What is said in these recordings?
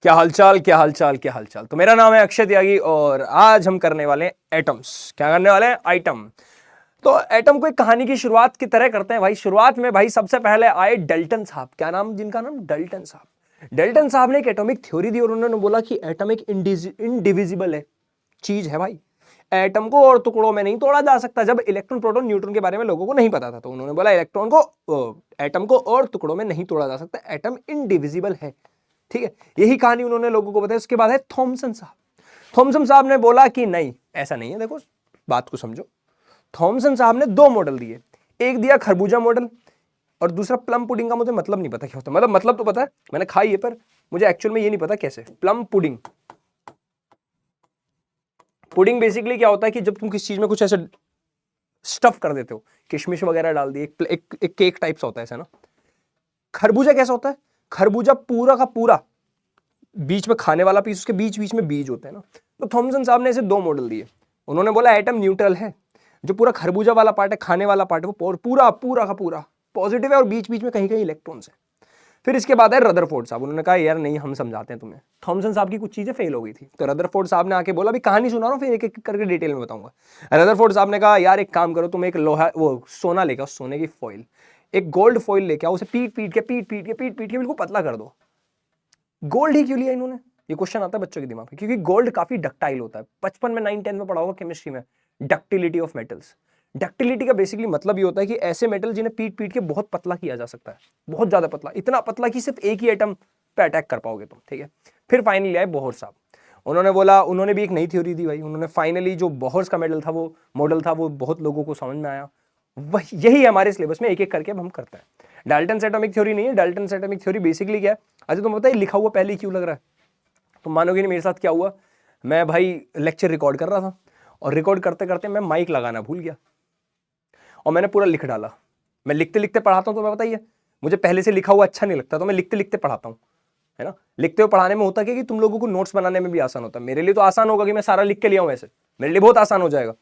क्या हालचाल, क्या हालचाल, क्या हालचाल। तो मेरा नाम है अक्षय त्यागी और आज हम करने वाले हैं एटम्स। क्या करने वाले हैं? आइटम। तो एटम को एक कहानी की शुरुआत की तरह करते हैं भाई। शुरुआत में भाई सबसे पहले आए डल्टन साहब। क्या नाम? जिनका नाम डल्टन साहब। डल्टन साहब ने एक एटॉमिक थ्योरी दी और उन्होंने बोला कि एटम एक इंडिविजिबल है, चीज है भाई। एटम को और टुकड़ों में नहीं तोड़ा जा सकता। जब इलेक्ट्रॉन, प्रोटॉन, न्यूट्रॉन के बारे में लोगों को नहीं पता था तो उन्होंने बोला इलेक्ट्रॉन को, एटम को और टुकड़ों में नहीं तोड़ा जा सकता, एटम इनडिविजिबल है। ठीक है, यही कहानी उन्होंने लोगों को बताई। उसके बाद है थॉमसन साहब। थॉमसन साहब ने बोला कि नहीं, ऐसा नहीं है। देखो बात को समझो। थॉमसन साहब ने दो मॉडल दिए। एक दिया खरबूजा मॉडल और दूसरा प्लम पुडिंग का मुझे मतलब नहीं पता क्या होता है। मतलब तो पता है, मैंने खाई है, पर मुझे एक्चुअल में ये नहीं पता कैसे। प्लम पुडिंग, पुडिंग बेसिकली क्या होता है कि जब तुम किसी चीज में कुछ ऐसे स्टफ कर देते हो, किशमिश वगैरह डाल दी, एक केक टाइप सा होता है ऐसा ना। खरबूजा कैसा होता है? खरबूजा पूरा का पूरा, बीच में खाने वाला पीस, उसके बीच बीच में बीज होते हैं ना। तो थॉमसन साहब ने ऐसे दो मॉडल दिए। उन्होंने बोला एटम न्यूट्रल है, जो पूरा खरबूजा वाला पार्ट है, खाने वाला पार्ट है, वो पूरा पूरा का पूरा पॉजिटिव है और बीच बीच में कहीं कहीं इलेक्ट्रॉन्स है। फिर इसके बाद है रदरफोर्ड साहब। उन्होंने कहा यार नहीं, हम समझाते हैं तुम्हें। थॉमसन साहब की कुछ चीजें फेल हो गई थी तो रदरफोर्ड साहब ने आके बोला भी कहानी सुना रहा हूं, फिर एक एक करके डिटेल में बताऊंगा। रदरफोर्ड साहब ने कहा यार एक काम करो, तुम एक लोहा, वो सोना लेके आओ, सोने की फॉइल, एक गोल्ड फॉइल लेके आओ, उसे पीट पीट के बिल्कुल पतला कर दो। गोल्ड ही क्यों लिया इन्होंने? ये क्वेश्चन आता है बच्चों के दिमाग में, क्योंकि गोल्ड काफी डक्टाइल होता है। बचपन में 9-10 में पढ़ा होगा केमिस्ट्री में, डक्टिलिटी ऑफ मेटल्स। डक्टिलिटी का बेसिकली मतलब ये होता है कि ऐसे मेटल जिन्हें पीट पीट के बहुत पतला किया जा सकता है, बहुत ज्यादा पतला, इतना पतला कि सिर्फ एक ही एटम पे अटैक कर पाओगे तुम। ठीक है, फिर फाइनली आए बोहर साहब। उन्होंने बोला, उन्होंने भी एक नई थ्योरी दी भाई। उन्होंने फाइनली जो बोहर्स का मेडल था, वो मॉडल था, वो बहुत लोगों को समझ में आया। वही यही हमारे सिलेबस में एक एक करके अब हम करते हैं। डाल्टन एटॉमिक थ्योरी नहीं है। डाल्टन एटॉमिक थ्योरी बेसिकली क्या है? अच्छा तुम बताइए, लिखा हुआ पहले क्यों लग रहा है? तुम मानोगे नहीं मेरे साथ क्या हुआ। मैं भाई लेक्चर रिकॉर्ड कर रहा था और रिकॉर्ड करते करते मैं माइक लगाना भूल गया और मैंने पूरा लिख डाला। मैं लिखते लिखते पढ़ाता हूं तो मैं बताइए, मुझे पहले से लिखा हुआ अच्छा नहीं लगता, तो मैं लिखते लिखते पढ़ाता हूं, है ना। लिखते हुए पढ़ाने में होता क्या कि तुम लोगों को नोट्स बनाने में भी आसान होता है। मेरे लिए तो आसान होगा कि मैं सारा लिख के लिया हूं, ऐसे मेरे लिए बहुत आसान हो जाएगा।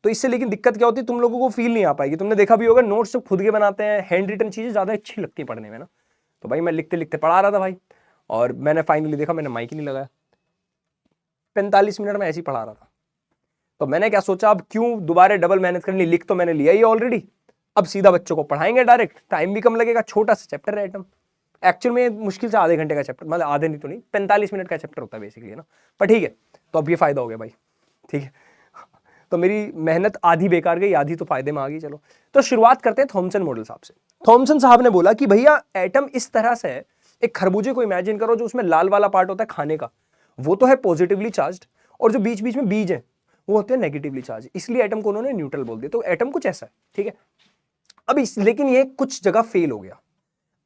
तो इससे लेकिन दिक्कत क्या होती है, तुम लोगों को फील नहीं आ पाएगी। तुमने देखा भी होगा, नोट्स जब खुद के बनाते हैं, हैंड रिटन चीजें ज्यादा अच्छी लगती है पढ़ने में ना। तो भाई मैं लिखते लिखते पढ़ा रहा था भाई, और मैंने फाइनली देखा मैंने माइक ही नहीं लगाया। 45 मिनट में ऐसे ही पढ़ा रहा था। तो मैंने क्या सोचा, अब क्यों दोबारा डबल मेहनत करनी, लिख तो मैंने लिया ही ऑलरेडी। अब सीधा बच्चों को पढ़ाएंगे डायरेक्ट, टाइम भी कम लगेगा, छोटा सा चैप्टर है एटम। एक्चुअल में मुश्किल से आधे घंटे का चैप्टर, मतलब आधे नहीं तो नहीं, 45 मिनट का चैप्टर होता है बेसिकली, है ना। पर ठीक है, तो अब ये फायदा हो गया भाई। ठीक है, तो मेरी मेहनत आधी बेकार गई, आधी तो फायदे में आ गई। चलो तो शुरुआत करते हैं थॉमसन मॉडल साहब से। थॉमसन साहब ने बोला कि भैया एटम इस तरह से है, एक खरबूजे को इमेजिन करो, जो उसमें लाल वाला पार्ट होता है खाने का, वो तो है पॉजिटिवली चार्ज, और जो बीच बीच में बीज है वो होते हैं नेगेटिवली चार्ज। इसलिए एटम को उन्होंने न्यूट्रल बोल दिया। तो एटम कुछ ऐसा है, ठीक है। अब लेकिन ये कुछ जगह फेल हो गया।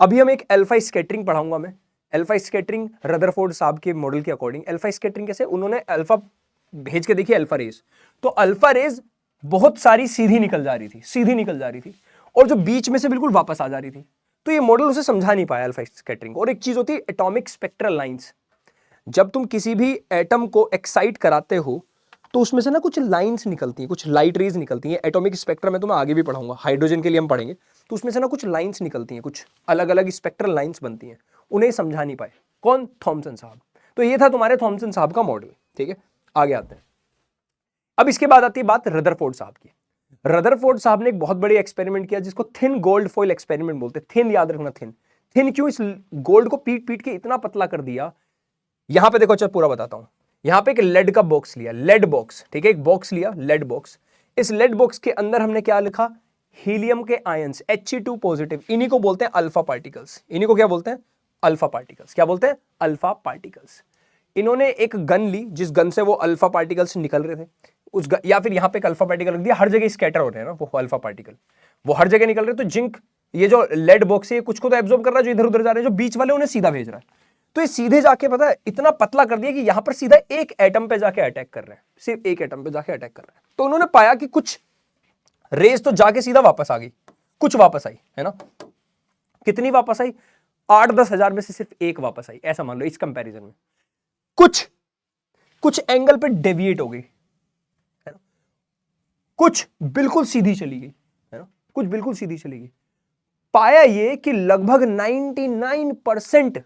अभी हम एक अल्फा स्कैटरिंग पढ़ाऊंगा मैं। अल्फा स्कैटरिंग रदरफोर्ड साहब के मॉडल के अकॉर्डिंग अल्फा स्कैटरिंग कैसे, उन्होंने अल्फा भेज के देखी अल्फा रेज, तो अल्फा रेज बहुत सारी सीधी निकल जा रही थी, सीधी निकल जा रही थी, और जो बीच में से बिल्कुल वापस आ जा रही थी। तो ये मॉडल उसे समझा नहीं पाया अल्फा स्कैटरिंग। और एक चीज होती है एटॉमिक स्पेक्ट्रल लाइंस। जब तुम किसी भी एटम को एक्साइट कराते हो तो उसमें से ना कुछ लाइंस निकलती हैं, कुछ लाइट रेज निकलती हैं। एटॉमिक स्पेक्ट्रम में तो मैं आगे भी पढ़ाऊंगा, हाइड्रोजन के लिए हम पढ़ेंगे। तो उसमें से ना कुछ लाइंस निकलती हैं, कुछ अलग अलग स्पेक्ट्रल लाइंस बनती हैं। उन्हें समझा नहीं पाए कौन? थॉमसन साहब। तो ये था तुम्हारे थॉमसन साहब का मॉडल। ठीक है, आगे आते हैं। अब इसके बाद आती है बात रदरफोर्ड साहब की। रदरफोर्ड साहब ने एक बहुत बड़ी एक्सपेरिमेंट किया जिसको थिन गोल्ड फॉइल एक्सपेरिमेंट बोलते हैं। थिन याद रखना, थिन। थिन क्यों? इस गोल्ड को पीट पीट के इतना पतला कर दिया। यहां पे देखो, चल पूरा बताता हूं। यहां पे एक लेड का बॉक्स लिया, लेड बॉक्स, ठीक है, एक बॉक्स लिया, लेड बॉक्स। इस लेड बॉक्स के अंदर हमने क्या लिखा? हीलियम के आयंस He2 पॉजिटिव। इन्हीं को बोलते हैं अल्फा पार्टिकल्स। इन्हीं को क्या बोलते हैं? Alpha particles. क्या बोलते हैं? Alpha particles. इन्होंने एक गन ली, जिस गन से वो अल्फा पार्टिकल्स निकल रहे थे, या फिर यहां पे एक अल्फा पार्टिकल रख दिया, हर जगह स्कैटर हो रहे हैं ना वो अल्फा पार्टिकल, वो हर जगह निकल रहे। तो जिंक, ये जो लेड बॉक्स है, कुछ को तो एब्जॉर्ब कर रहा है, जो इधर उधर जा रहे हैं, जो बीच वाले उन्हें सीधा भेज रहा है। तो ये सीधे जाके, पता है, इतना पतला कर दिया कि यहां पर सीधा एक एटम पे जाके अटैक कर रहे हैं, सिर्फ एक एटम पे जाके अटैक कर रहे हैं। तो उन्होंने पाया कि कुछ रेस तो जाके सीधा वापस आ गई, कुछ वापस आई, है ना। कितनी वापस आई? 8-10 हजार में से सिर्फ एक वापस आई, ऐसा मान लो इस कंपैरिजन में। कुछ कुछ एंगल पे डेविएट हो गई, है ना। कुछ बिल्कुल सीधी चली गई, है ना, कुछ बिल्कुल सीधी चली गई। पाया ये कि लगभग 99%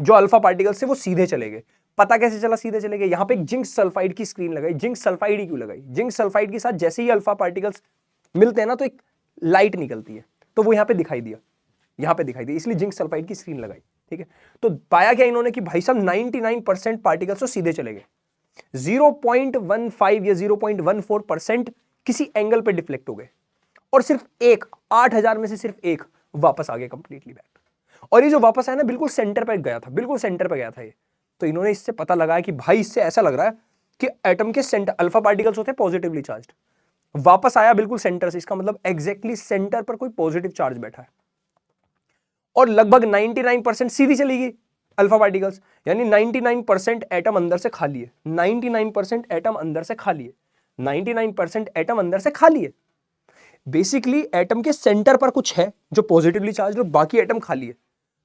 जो अल्फा पार्टिकल्स थे वो सीधे चले गए। पता कैसे चला सीधे चले गए? यहां पे एक जिंक सल्फाइड की स्क्रीन लगाई। जिंक सल्फाइड ही क्यों लगाई? जिंक सल्फाइड के साथ जैसे ही अल्फा पार्टिकल्स मिलते हैं ना तो एक लाइट निकलती है, तो वो यहां पे दिखाई दिया, यहां पे दिखाई दिया, इसलिए जिंक सल्फाइड की स्क्रीन लगाई। ठीक है, तो पाया क्या इन्होंने कि भाई साहब 99% पार्टिकल्स तो सीधे चले गए, 0.15 या 0.14% किसी एंगल पे डिफ्लेक्ट हो गए, और सिर्फ एक 8000 में से सिर्फ एक वापस आ गया कंप्लीटली बैक। और ये जो वापस आया ना बिल्कुल सेंटर पे गया था, बिल्कुल सेंटर पे गया था ये। तो इन्होंने इससे पता लगाया कि भाई इससे ऐसा लग रहा है कि एटम के सेंटर, अल्फा पार्टिकल्स होते हैं पॉजिटिवली चार्ज्ड, वापस आया बिल्कुल सेंटर से, इसका मतलब एग्जैक्टली सेंटर पर कोई पॉजिटिव चार्ज बैठा है। और लगभग 99% सीधी चली गई अल्फा पार्टिकल्स, यानी 99% एटम अंदर से खाली है, 99% एटम अंदर से खाली है, 99% एटम अंदर से खाली है। बेसिकली एटम के सेंटर पर कुछ है जो पॉजिटिवली चार्ज और बाकी एटम खाली है,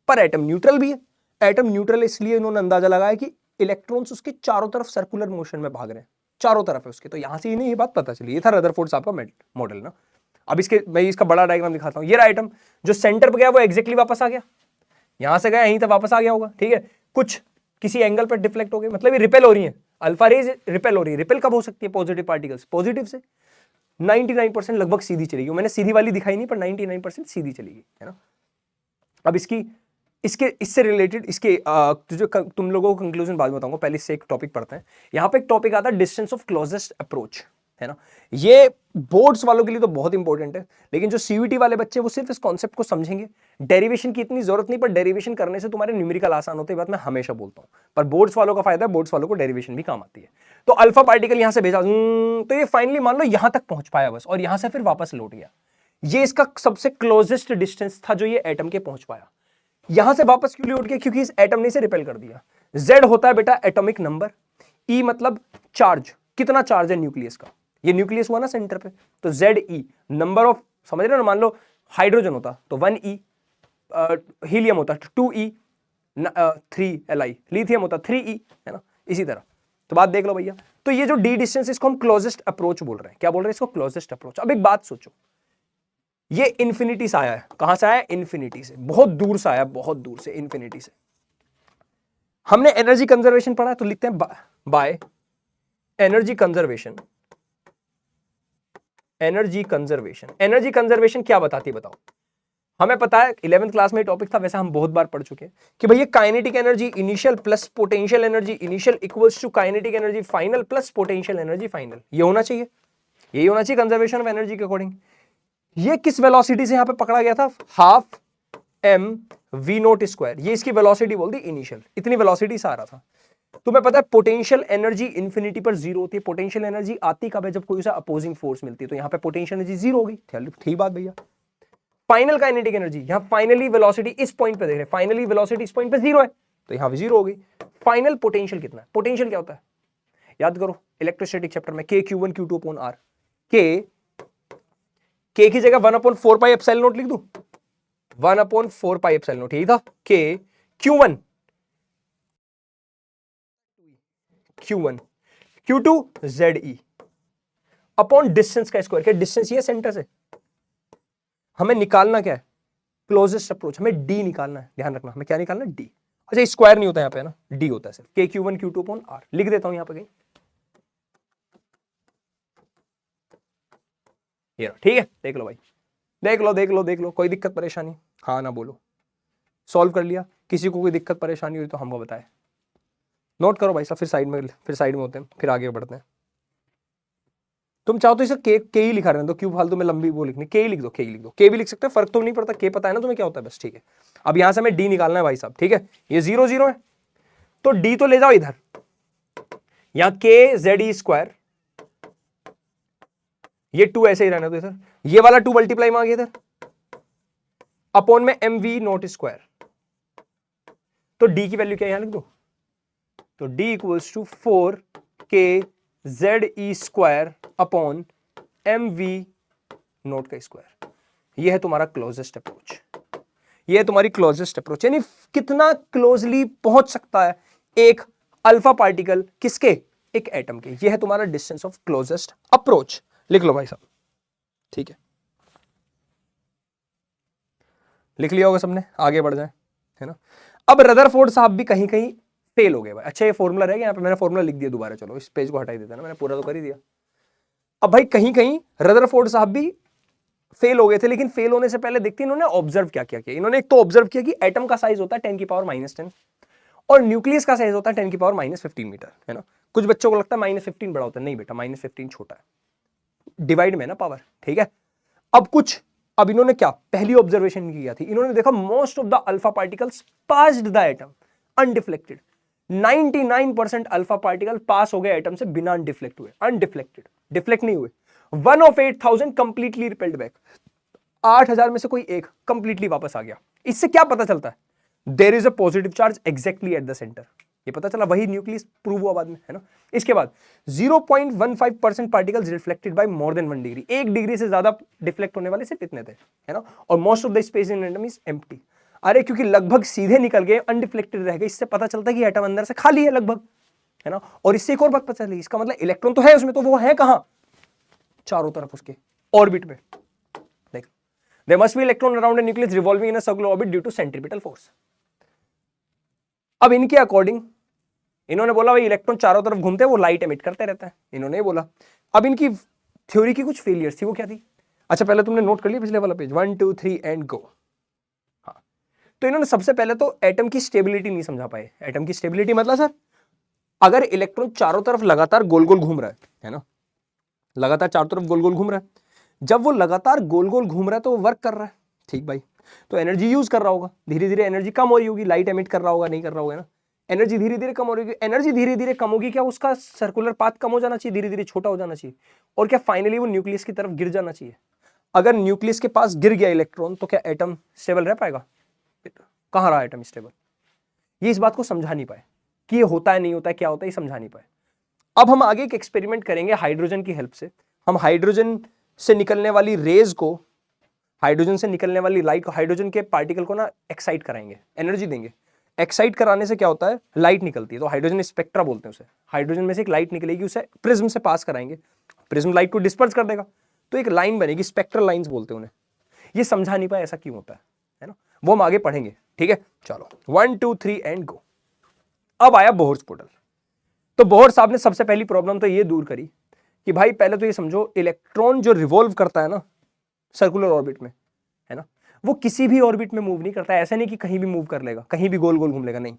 पर एटम न्यूट्रल भी है। एटम न्यूट्रल इसलिए इन्होंने अंदाजा लगाया कि इलेक्ट्रॉन्स उसके चारों तरफ सर्कुलर मोशन में भाग रहे हैं, चारों तरफ है उसके। तो यहां से इन्हें ये बात पता चली। ये था रदरफोर्ड साहब का मॉडल ना। अब इसके मैं इसका बड़ा डायग्राम दिखाता हूं। ये रहा एटम जो सेंटर पे गया वो एग्जैक्टली वापस आ गया, यहां से गया यहीं तक वापस आ गया होगा। ठीक है, कुछ किसी एंगल पर डिफ्लेक्ट हो गए, मतलब ये रिपेल हो रही है, अल्फा रेज रिपेल हो रही है। रिपेल कब हो सकती है? पॉजिटिव पार्टिकल्स पॉजिटिव से। 99% लगभग सीधी चली गई, मैंने सीधी वाली दिखाई नहीं, पर 99% सीधी चली गई है ना। अब इससे रिलेटेड इसके जो तुम लोगों को कंक्लूजन बाद में बताऊंगा, पहले इससे एक टॉपिक पढ़ते हैं। यहां पे एक टॉपिक आता है डिस्टेंस ऑफ क्लोजेस्ट अप्रोच, है ना। ये बोर्ड्स वालों के लिए तो बहुत इंपॉर्टेंट है, लेकिन जो सीयूईटी वाले बच्चे वो सिर्फ इस कॉन्सेप्ट को समझेंगे। डेरिवेशन की इतनी जरूरत नहीं, पर डेरिवेशन करने से तुम्हारे न्यूमेरिकल आसान होते हैं, बात मैं हमेशा बोलता हूं। पर बोर्ड्स वालों का फायदा है, बोर्ड्स वालों को डेरिवेशन भी काम आती है। तो अल्फा पार्टिकल यहां से भेजा, तो ये फाइनली मान लो यहां तक पहुंच पाया बस, और यहां से फिर वापस लौट गया। ये इसका सबसे क्लोजेस्ट डिस्टेंस था जो ये एटम के पहुंच पाया। यहां से वापस क्यों लौट गया? क्योंकि इस एटम ने इसे रिपेल कर दिया। Z होता है बेटा एटॉमिक नंबर, E मतलब चार्ज, कितना चार्ज है न्यूक्लियस का। ये न्यूक्लियस हुआ ना सेंटर पे, तो ZE नंबर ऑफ, समझ रहे हो ना। मान लो हाइड्रोजन होता तो 1E, हीलियम होता 2E, 3Li, लिथियम होता 3E, है ना। इसी तरह तो बात देख लो भैया। तो ये जो D डिस्टेंस, इसको हम क्लोजेस्ट अप्रोच बोल रहे हैं। क्या बोल रहे हैं इसको? Closest approach. अब एक बात सोचो, ये इंफिनिटी से आया है। कहां से आया? इंफिनिटी से, बहुत दूर से आया, बहुत दूर से, इंफिनिटी से। हमने एनर्जी कंजर्वेशन पढ़ा है, तो लिखते हैं by energy conservation. Energy conservation, energy conservation क्या बताती है बताओ? हमें पता है 11th क्लास में टॉपिक था, वैसे हम बहुत बार पढ़ चुके हैं कि भैया kinetic energy initial plus potential energy initial equals to kinetic energy final plus potential energy final. ये होना चाहिए, यही होना चाहिए कंजर्वेशन ऑफ एनर्जी के अकॉर्डिंग। ये किस वेलोसिटी से यहां पे पकड़ा गया था? Half M V naught square, ये इसकी वेलोसिटी बोल दी इनिशियल, इतनी वेलोसिटी से आ रहा था। तुम्हें पता है पोटेंशियल एनर्जी इंफिनिटी पर जीरो होती है। पोटेंशियल एनर्जी आती कब है? जब कोई सा अपोजिंग फोर्स मिलती है। तो यहां पे पोटेंशियल एनर्जी जीरो होगी, ठीक बात भैया। फाइनल काइनेटिक एनर्जी, यहां फाइनली वेलोसिटी इस पॉइंट पे देख रहे हैं, फाइनली वेलोसिटी इस पॉइंट पे जीरो है, तो यहां पे जीरो होगी। फाइनल पोटेंशियल कितना है? पोटेंशियल क्या होता है? याद करो इलेक्ट्रोस्टैटिक चैप्टर में, K Q1 Q2 upon R। K की जगह 1/4 पाई एप्सिलॉन नॉट लिख दूं, 1/4 पाई एप्सिलॉन नॉट, यही था K Q1 Q2 ZE upon distance का स्क्वायर। क्या डिस्टेंस ये सेंटर से? हमें निकालना क्या है? क्लोजेस्ट अप्रोच, हमें D निकालना है, ध्यान रखना। हमें क्या निकालना है? D। अच्छा स्क्वायर नहीं होता यहाँ पे ना, D होता है सिर्फ। K Q1 Q2 upon R लिख देता हूं यहाँ पे कहीं, ये ठीक है। देख लो भाई, देख लो, कोई दिक्कत परेशानी? हाँ ना बोलो, सॉल्व कर लिया। किसी को कोई दिक्कत परेशानी हुई तो हमको बताए, नोट करो भाई साहब, फिर साइड में होते हैं, फिर आगे बढ़ते हैं। तुम चाहो तो इसे के ही लिखा रहने दो, क्यों फालतू में लंबी वो लिखनी। के ही लिख दो, के ही लिख दो, के भी लिख सकते हैं, फर्क तो नहीं पड़ता। के पता है ना तुम्हें क्या होता है, बस ठीक है। अब यहां से हमें डी निकालना है भाई साहब, ठीक है। ये 0 0 है, तो डी तो ले जाओ इधर, यहां के ZE स्क्वायर, ये 2 ऐसे ही रहने दो इधर, ये वाला 2 मल्टीप्लाई में आ गया इधर, अपॉन में MV नॉट स्क्वायर। तो डी की वैल्यू क्या यहां लिख दो, तो D equals to 4K ZE square upon MV naught का स्क्वायर। यह है तुम्हारा क्लोजेस्ट अप्रोच, यह है तुम्हारी क्लोजेस्ट अप्रोच। यानी कितना क्लोजली पहुंच सकता है एक अल्फा पार्टिकल किसके? एक एटम के। यह है तुम्हारा डिस्टेंस ऑफ क्लोजेस्ट अप्रोच। लिख लो भाई साहब, ठीक है, लिख लिया होगा सबने, आगे बढ़ जाए, है ना। अब रदरफोर्ड साहब भी कहीं कहीं फेल हो गए भाई। अच्छा ये फॉर्मूला रह गया यहाँ पे, मैंने फॉर्मूला लिख दिया दोबारा, चलो इस पेज को हटा ही देता ना, मैंने पूरा तो कर ही दिया। अब भाई कहीं कहीं रदरफोर्ड साहब भी फेल हो गए थे, लेकिन फेल होने से पहले देखते इन्होंने ऑब्जर्व क्या किया। इन्होंने एक तो ऑब्जर्व किया कि एटम का साइज होता है 10⁻⁻10 और न्यूक्लियस का साइज होता है 10⁻⁻15 मीटर, है ना। कुछ बच्चों को लगता है -15 बड़ा होता है, नहीं बेटा -15 छोटा है, डिवाइड में ना पावर, ठीक है। अब इन्होंने क्या पहली ऑब्जर्वेशन किया थी, इन्होंने देखा most of the alpha particles passed the atom undeflected. 99% alpha particle pass हो गए एटम से बिना डिफ्लेक्ट हुए, अनडिफ्लेक्टेड, डिफ्लेक्ट नहीं हुए। 1 of 8,000 कंप्लीटली रिपेल्ड बैक, 8,000 में से कोई एक कंप्लीटली वापस आ गया। इससे क्या पता चलता है, there is a positive charge exactly at the centre, ये पता चला, वही न्यूक्लियस प्रूव हुआ बाद में, है ना। इसके बाद 0.15% particles reflected by more than 1 degree, 1 degree से ज्यादा डिफ्लेक्ट होने वाले सिर्फ इतने थे, है ना। और most of the space in atom is empty, अरे क्योंकि लगभग सीधे निकल गए, अनडिफ्लेक्टेड रह गए, इससे पता चलता है कि एटम अंदर से खाली है लगभग, है ना। और इससे एक और बात पता चली, इसका मतलब इलेक्ट्रॉन तो है उसमें, तो वो है कहां, चारों तरफ उसके ऑर्बिट में। देख, there must be electron around a nucleus revolving in a circular orbit due to centripetal force. अब इनके अकॉर्डिंग इन्होंने बोला भाई इलेक्ट्रॉन चारों तरफ घूमते हैं, वो लाइट एमिट करते रहता है, इन्होंने बोला। अब इनकी थ्योरी की कुछ फेलियर्स थी, वो क्या थी, अच्छा पहले तुमने नोट कर लिया पिछले वाला पेज, 1 2 3 एंड गो। हाँ, तो इन्होंने सबसे पहले तो एटम की स्टेबिलिटी नहीं समझा पाए। एटम की स्टेबिलिटी मतलब सर, अगर इलेक्ट्रॉन चारों तरफ लगातार गोल गोल घूम रहा है ना, लगातार चारों तरफ गोल गोल घूम रहा है, जब वो लगातार गोल गोल घूम रहा है तो वो वर्क कर रहा है, ठीक भाई, तो एनर्जी यूज कर रहा होगा, धीरे धीरे एनर्जी कम हो रही होगी, लाइट एमिट कर रहा होगा, नहीं कर रहा होगा ना, एनर्जी धीरे धीरे कम हो रही होगी। एनर्जी धीरे धीरे कम होगी, क्या उसका सर्कुलर पाथ कम हो जाना चाहिए, धीरे धीरे छोटा हो जाना चाहिए, और क्या फाइनली वो न्यूक्लियस की तरफ गिर जाना चाहिए। अगर न्यूक्लियस के पास गिर गया इलेक्ट्रॉन तो क्या एटम स्टेबल रह पाएगा, कहां रहा एटम स्टेबल, ये इस बात को समझा नहीं पाए कि ये होता है नहीं होता है, क्या होता है, ये समझा नहीं पाए। अब हम आगे एक एक्सपेरिमेंट करेंगे हाइड्रोजन की हेल्प से, हम हाइड्रोजन से निकलने वाली रेज को, हाइड्रोजन से निकलने वाली लाइट को, हाइड्रोजन के पार्टिकल को ना एक्साइट कराएंगे, एनर्जी देंगे। एक्साइट कराने से क्या होता है, लाइट निकलती है, तो हाइड्रोजन स्पेक्ट्रा बोलते हैं उसे। हाइड्रोजन में से एक लाइट निकलेगी, उसे प्रिज्म से पास कराएंगे, प्रिज्म लाइट को डिस्पर्स कर देगा, तो एक लाइन बनेगी, स्पेक्ट्रल लाइंस बोलते हैं उन्हें। ये समझा नहीं पाए ऐसा क्यों होता है ना, वो हम आगे पढ़ेंगे, ठीक है। चलो 1 2 3 एंड गो। अब आया बोहर्स मॉडल। तो बोहर साहब ने सबसे पहली प्रॉब्लम तो ये दूर करी कि भाई पहले तो ये समझो, इलेक्ट्रॉन जो रिवॉल्व करता है ना सर्कुलर ऑर्बिट में, है ना, वो किसी भी ऑर्बिट में मूव नहीं करता है। ऐसा नहीं कि कहीं भी मूव कर लेगा, कहीं भी गोल गोल घूम लेगा, नहीं।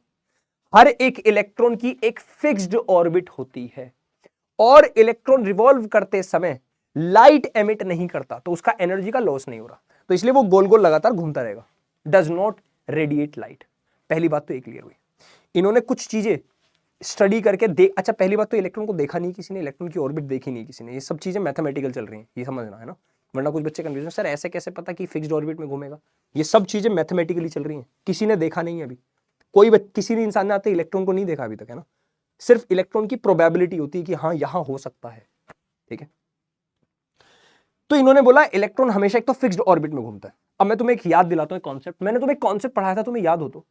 हर एक इलेक्ट्रॉन की एक फिक्स्ड ऑर्बिट होती है, और इलेक्ट्रॉन रिवॉल्व करते समय लाइट एमिट नहीं करता, तो उसका एनर्जी का लॉस नहीं हो रहा, तो इसलिए वो गोल गोल लगातार घूमता रहेगा, डज नॉट रेडिएट लाइट। पहली बात तो ये क्लियर हुई। इन्होंने कुछ चीजें स्टडी करके देख, अच्छा पहली बात तो इलेक्ट्रॉन को देखा नहीं किसी ने, इलेक्ट्रॉन की ऑर्बिट देखी नहीं किसी ने, ये सब चीजें मैथमेटिकल चल रही हैं, ये समझना है ना, वरना कुछ बच्चे कंफ्यूजन, सर ऐसे कैसे पता कि फिक्स्ड ऑर्बिट में घूमेगा, ये सब चीजें मैथमेटिकली चल रही हैं, किसी ने देखा नहीं है अभी, किसी ने इंसान ने आते इलेक्ट्रॉन को नहीं देखा अभी तक, है ना। सिर्फ इलेक्ट्रॉन की प्रोबेबिलिटी होती है कि हाँ यहां हो सकता है, ठीक है। तो इन्होंने बोला इलेक्ट्रॉन हमेशा एक तो फिक्स्ड ऑर्बिट में घूमता है। अब मैं तुम्हें एक याद दिलाता हूं कॉन्सेप्ट, मैंने तुम्हें कॉन्सेप्ट पढ़ाया था, तुम्हें याद हो तो,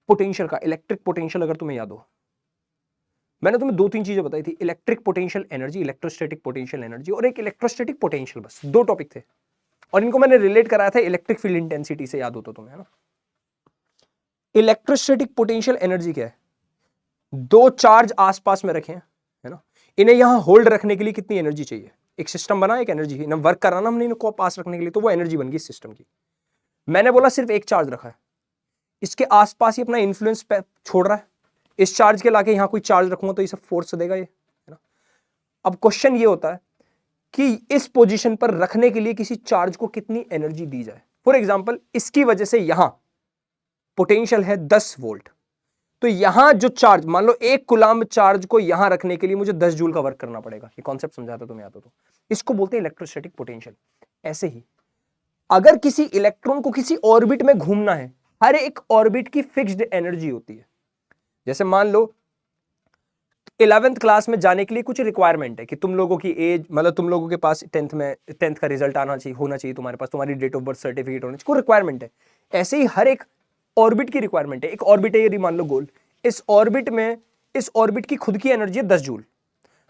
पोटेंशियल का, इलेक्ट्रिक पोटेंशियल, अगर तुम्हें याद हो, मैंने तुम्हें 2-3 चीजें बताई थी, electric potential energy, electrostatic potential energy, और एक इलेक्ट्रोस्टैटिक पोटेंशियल, बस 2 टॉपिक थे, और इनको मैंने रिलेट कराया था इलेक्ट्रिक फील्ड इंटेंसिटी से, याद हो तो तुम्हें, है ना। इलेक्ट्रोस्टैटिक पोटेंशियल एनर्जी क्या है, 2 चार्ज आसपास में रखे हैं, है ना, इन्हें यहां होल्ड रखने के लिए कितनी एनर्जी चाहिए, एक सिस्टम बना, एक एनर्जी, इन्हें वर्क कराना हमने इनको पास रखने के लिए, तो वो एनर्जी बन गई सिस्टम की। मैंने बोला सिर्फ एक चार्ज रखा है, इसके आसपास ही अपना इन्फ्लुएंस छोड़ रहा है, इस चार्ज के लाके यहां कोई चार्ज रखूंगा तो ये सब फोर्स देगा, ये, है ना। अब क्वेश्चन ये होता है कि इस पोजीशन पर रखने के लिए किसी चार्ज को कितनी एनर्जी दी जाए। फॉर एग्जांपल इसकी वजह से यहां पोटेंशियल है 10 वोल्ट, तो यहां जो चार्ज, मान लो 1 कूलम्ब चार्ज को यहां रखने के लिए मुझे 10 जूल का वर्क करना पड़ेगा। ये कॉन्सेप्ट समझाता तुम्हें आता तो, इसको बोलते हैं इलेक्ट्रोस्टैटिक पोटेंशियल। ऐसे ही अगर किसी इलेक्ट्रॉन को किसी ऑर्बिट में घूमना है, हर एक ऑर्बिट की फिक्स्ड एनर्जी होती है। जैसे मान लो 11th क्लास में जाने के लिए कुछ रिक्वायरमेंट है कि तुम लोगों की एज, मतलब तुम लोगों के पास 10th का रिजल्ट होना चाहिए तुम्हारे पास, तुम्हारी डेट ऑफ बर्थ सर्टिफिकेट होना चाहिए, कोई रिक्वायरमेंट है। ऐसे ही हर एक ऑर्बिट की रिक्वायरमेंट है। एक ऑर्बिट है यदि मान लो गोल, इस ऑर्बिट की खुद की एनर्जी है 10 जूल,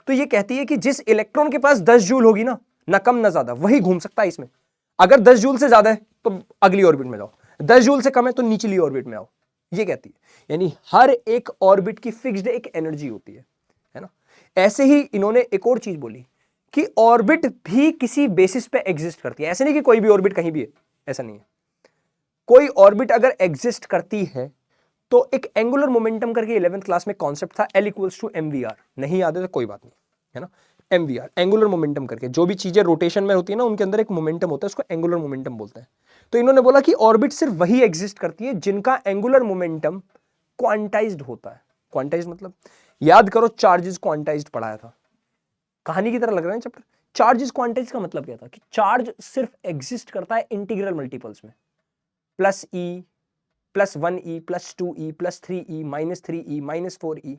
तो ये कहती है कि जिस इलेक्ट्रॉन के पास 10 जूल होगी ना कम ना ज्यादा, वही घूम सकता है इसमें। अगर 10 जूल से ज्यादा है तो अगली ऑर्बिट में जाओ, 10 जूल से कम है तो निचली ऑर्बिट में आओ। ये कहती है। यानी हर एक ऑर्बिट की फिक्स्ड एक एनर्जी होती है ना। ऐसे ही इन्होंने एक और चीज बोली कि ऑर्बिट भी किसी बेसिस पे एग्जिस्ट करती है। ऐसे नहीं कि कोई भी ऑर्बिट कहीं भी है, ऐसा नहीं है। कोई ऑर्बिट अगर एग्जिस्ट करती है तो एक एंगुलर मोमेंटम करके 11th क्लास में कॉन्सेप्ट था, L इक्वल्स टू mvr। नहीं याद है तो कोई बात नहीं, है ना। mvr एंगुलर मोमेंटम करके, जो भी चीजें रोटेशन में होती है ना उनके अंदर एक मोमेंटम होता है, उसको एंगुलर मोमेंटम बोलते हैं। तो इन्होंने बोला कि ऑर्बिट सिर्फ वही एग्जिस्ट करती है जिनका एंगुलर मोमेंटम क्वांटाइज्ड होता है। क्वांटाइज्ड मतलब याद करो, चार्जेस क्वांटाइज्ड पढ़ाया था, कहानी की तरह लग रहा है चैप्टर। चार्जेस क्वांटाइज का मतलब क्या था कि चार्ज सिर्फ एग्जिस्ट करता है इंटीग्रल मल्टीपल्स में, plus E plus 1e plus 2e plus 3e minus 3e minus 4e।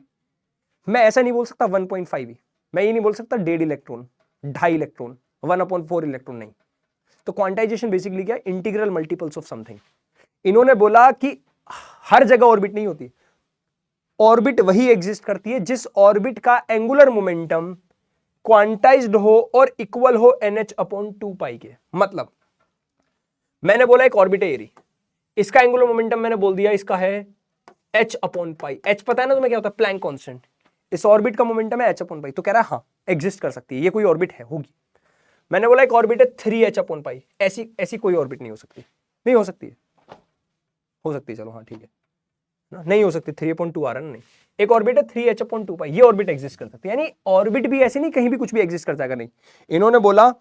मैं ऐसा नहीं बोल सकता 1.5e, मैं ये नहीं बोल सकता 1.5 इलेक्ट्रॉन, 2.5 इलेक्ट्रॉन, 1/4 इलेक्ट्रॉन, नहीं। तो क्वांटाइजेशन बेसिकली क्या है, इंटीग्रल मल्टीपल्स ऑफ समथिंग। इन्होंने बोला कि हर जगह ऑर्बिट नहीं होती, ऑर्बिट वही एग्जिस्ट करती है जिस ऑर्बिट का एंगुलर मोमेंटम क्वांटाइज्ड हो और इक्वल हो NH/2π के। मतलब मैंने बोला एक ऑर्बिट है एरी, इसका एंगुलर मोमेंटम मैंने बोल दिया इसका है H/π। H पता है ना तुम्हें क्या होता है, प्लैंक कांस्टेंट। इस ऑर्बिट का मोमेंटम है H/π। तो कह रहा है हाँ एग्जिस्ट कर सकती है, ये कोई ऑर्बिट है, होगी। मैंने बोला एक ऑर्बिट है 3H/π, ऐसी कोई ऑर्बिट नहीं हो सकती। नहीं हो सकती है, हो सकती है, चलो हाँ ठीक है ना, नहीं हो सकती, 3/2 आ रहा है ना, नहीं। एक ऑर्बिट है 3H/2π, ये ऑर्बिट एग्जिस्ट कर सकती है। यानी ऑर्बिट भी ऐसे नहीं कहीं भी कुछ भी एग्जिस्ट कर जाएगा, नहीं। इन्होंने बोला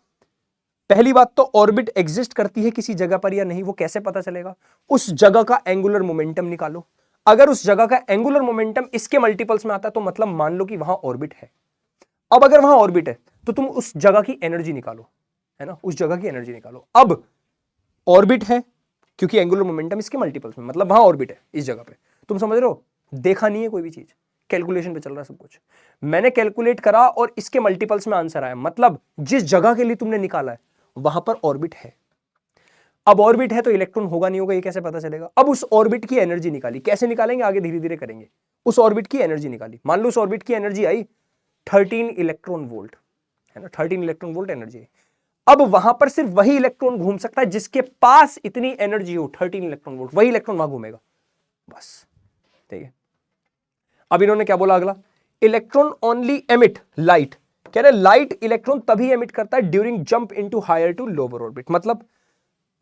पहली बात तो ऑर्बिट एग्जिस्ट करती है किसी जगह पर या नहीं, वो कैसे पता चलेगा, उस जगह का एंगुलर मोमेंटम निकालो। अगर उस जगह का एंगुलर मोमेंटम इसके मल्टीपल्स में आता है तो मतलब मान लो कि वहां ऑर्बिट है। अब अगर वहां ऑर्बिट है तो तुम उस जगह की एनर्जी निकालो, है ना, उस जगह की एनर्जी निकालो। अब ऑर्बिट है क्योंकि एंगुलर मोमेंटम इसके मल्टीपल्स में, मतलब वहां ऑर्बिट है इस जगह पे। तुम समझ रहे हो, देखा नहीं है कोई भी चीज, कैलकुलेशन पे चल रहा है सब कुछ। मैंने कैलकुलेट करा और इसके मल्टीपल्स में आंसर आया, मतलब जिस जगह के लिए तुमने निकाला है वहां पर ऑर्बिट है। अब ऑर्बिट है तो इलेक्ट्रॉन होगा नहीं होगा ये कैसे पता चलेगा। अब उस ऑर्बिट की एनर्जी निकाली, कैसे निकालेंगे आगे धीरे धीरे करेंगे। उस ऑर्बिट की एनर्जी निकाली, मान लो उस ऑर्बिट की एनर्जी आई 13 इलेक्ट्रॉन वोल्ट, है ना, 13 इलेक्ट्रॉन वोल्ट एनर्जी आई। अब वहां पर सिर्फ वही इलेक्ट्रॉन घूम सकता है जिसके पास इतनी एनर्जी हो, 13 इलेक्ट्रॉन वोल्ट, वही इलेक्ट्रॉन वहां घूमेगा, बस। ठीक है, अब इन्होंने क्या बोला अगला, इलेक्ट्रॉन ओनली एमिट लाइट। कह रहे लाइट इलेक्ट्रॉन तभी एमिट करता है during jump into higher to lower orbit. मतलब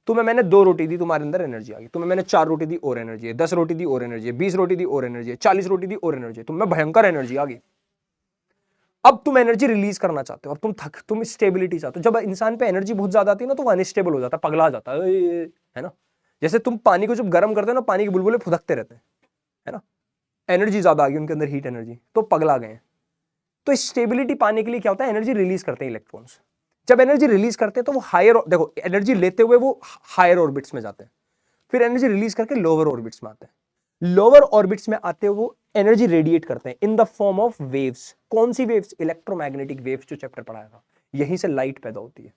तुम्हें मैंने 2 रोटी दी, तुम्हारे अंदर एनर्जी आ गई। तुम्हें मैंने 4 रोटी दी और एनर्जी है, 10 रोटी दी और एनर्जी है, 20 रोटी दी और एनर्जी है, 40 रोटी दी और एनर्जी है, तुम्हें भयंकर एनर्जी आ गई। अब तुम एनर्जी रिलीज करना चाहते हो, अब तुम स्टेबिलिटी चाहते हो। जब इंसान पे एनर्जी बहुत ज्यादा आती है ना तो वो अनस्टेबल हो जाता है, पगला जाता है ना। जैसे तुम पानी को जब गर्म करते हो ना, पानी के बुलबुले फुदकते रहते हैं, है ना। एनर्जी ज्यादा आ गई उनके अंदर, हीट एनर्जी, तो पगला गए। तो स्टेबिलिटी पाने के लिए क्या होता है, एनर्जी रिलीज करते हैं इलेक्ट्रॉन्स। जब एनर्जी रिलीज करते हैं तो वो हायर, देखो एनर्जी लेते हुए वो हायर ऑर्बिट्स में जाते हैं, फिर एनर्जी रिलीज करके लोअर ऑर्बिट्स में आते हैं। लोअर ऑर्बिट्स में आते हुए वो एनर्जी रेडिएट करते हैं in the form of waves. कौन सी वेव्स, इलेक्ट्रोमैग्नेटिक वेव्स, जो चैप्टर पढ़ाया था, यहीं से लाइट पैदा होती है।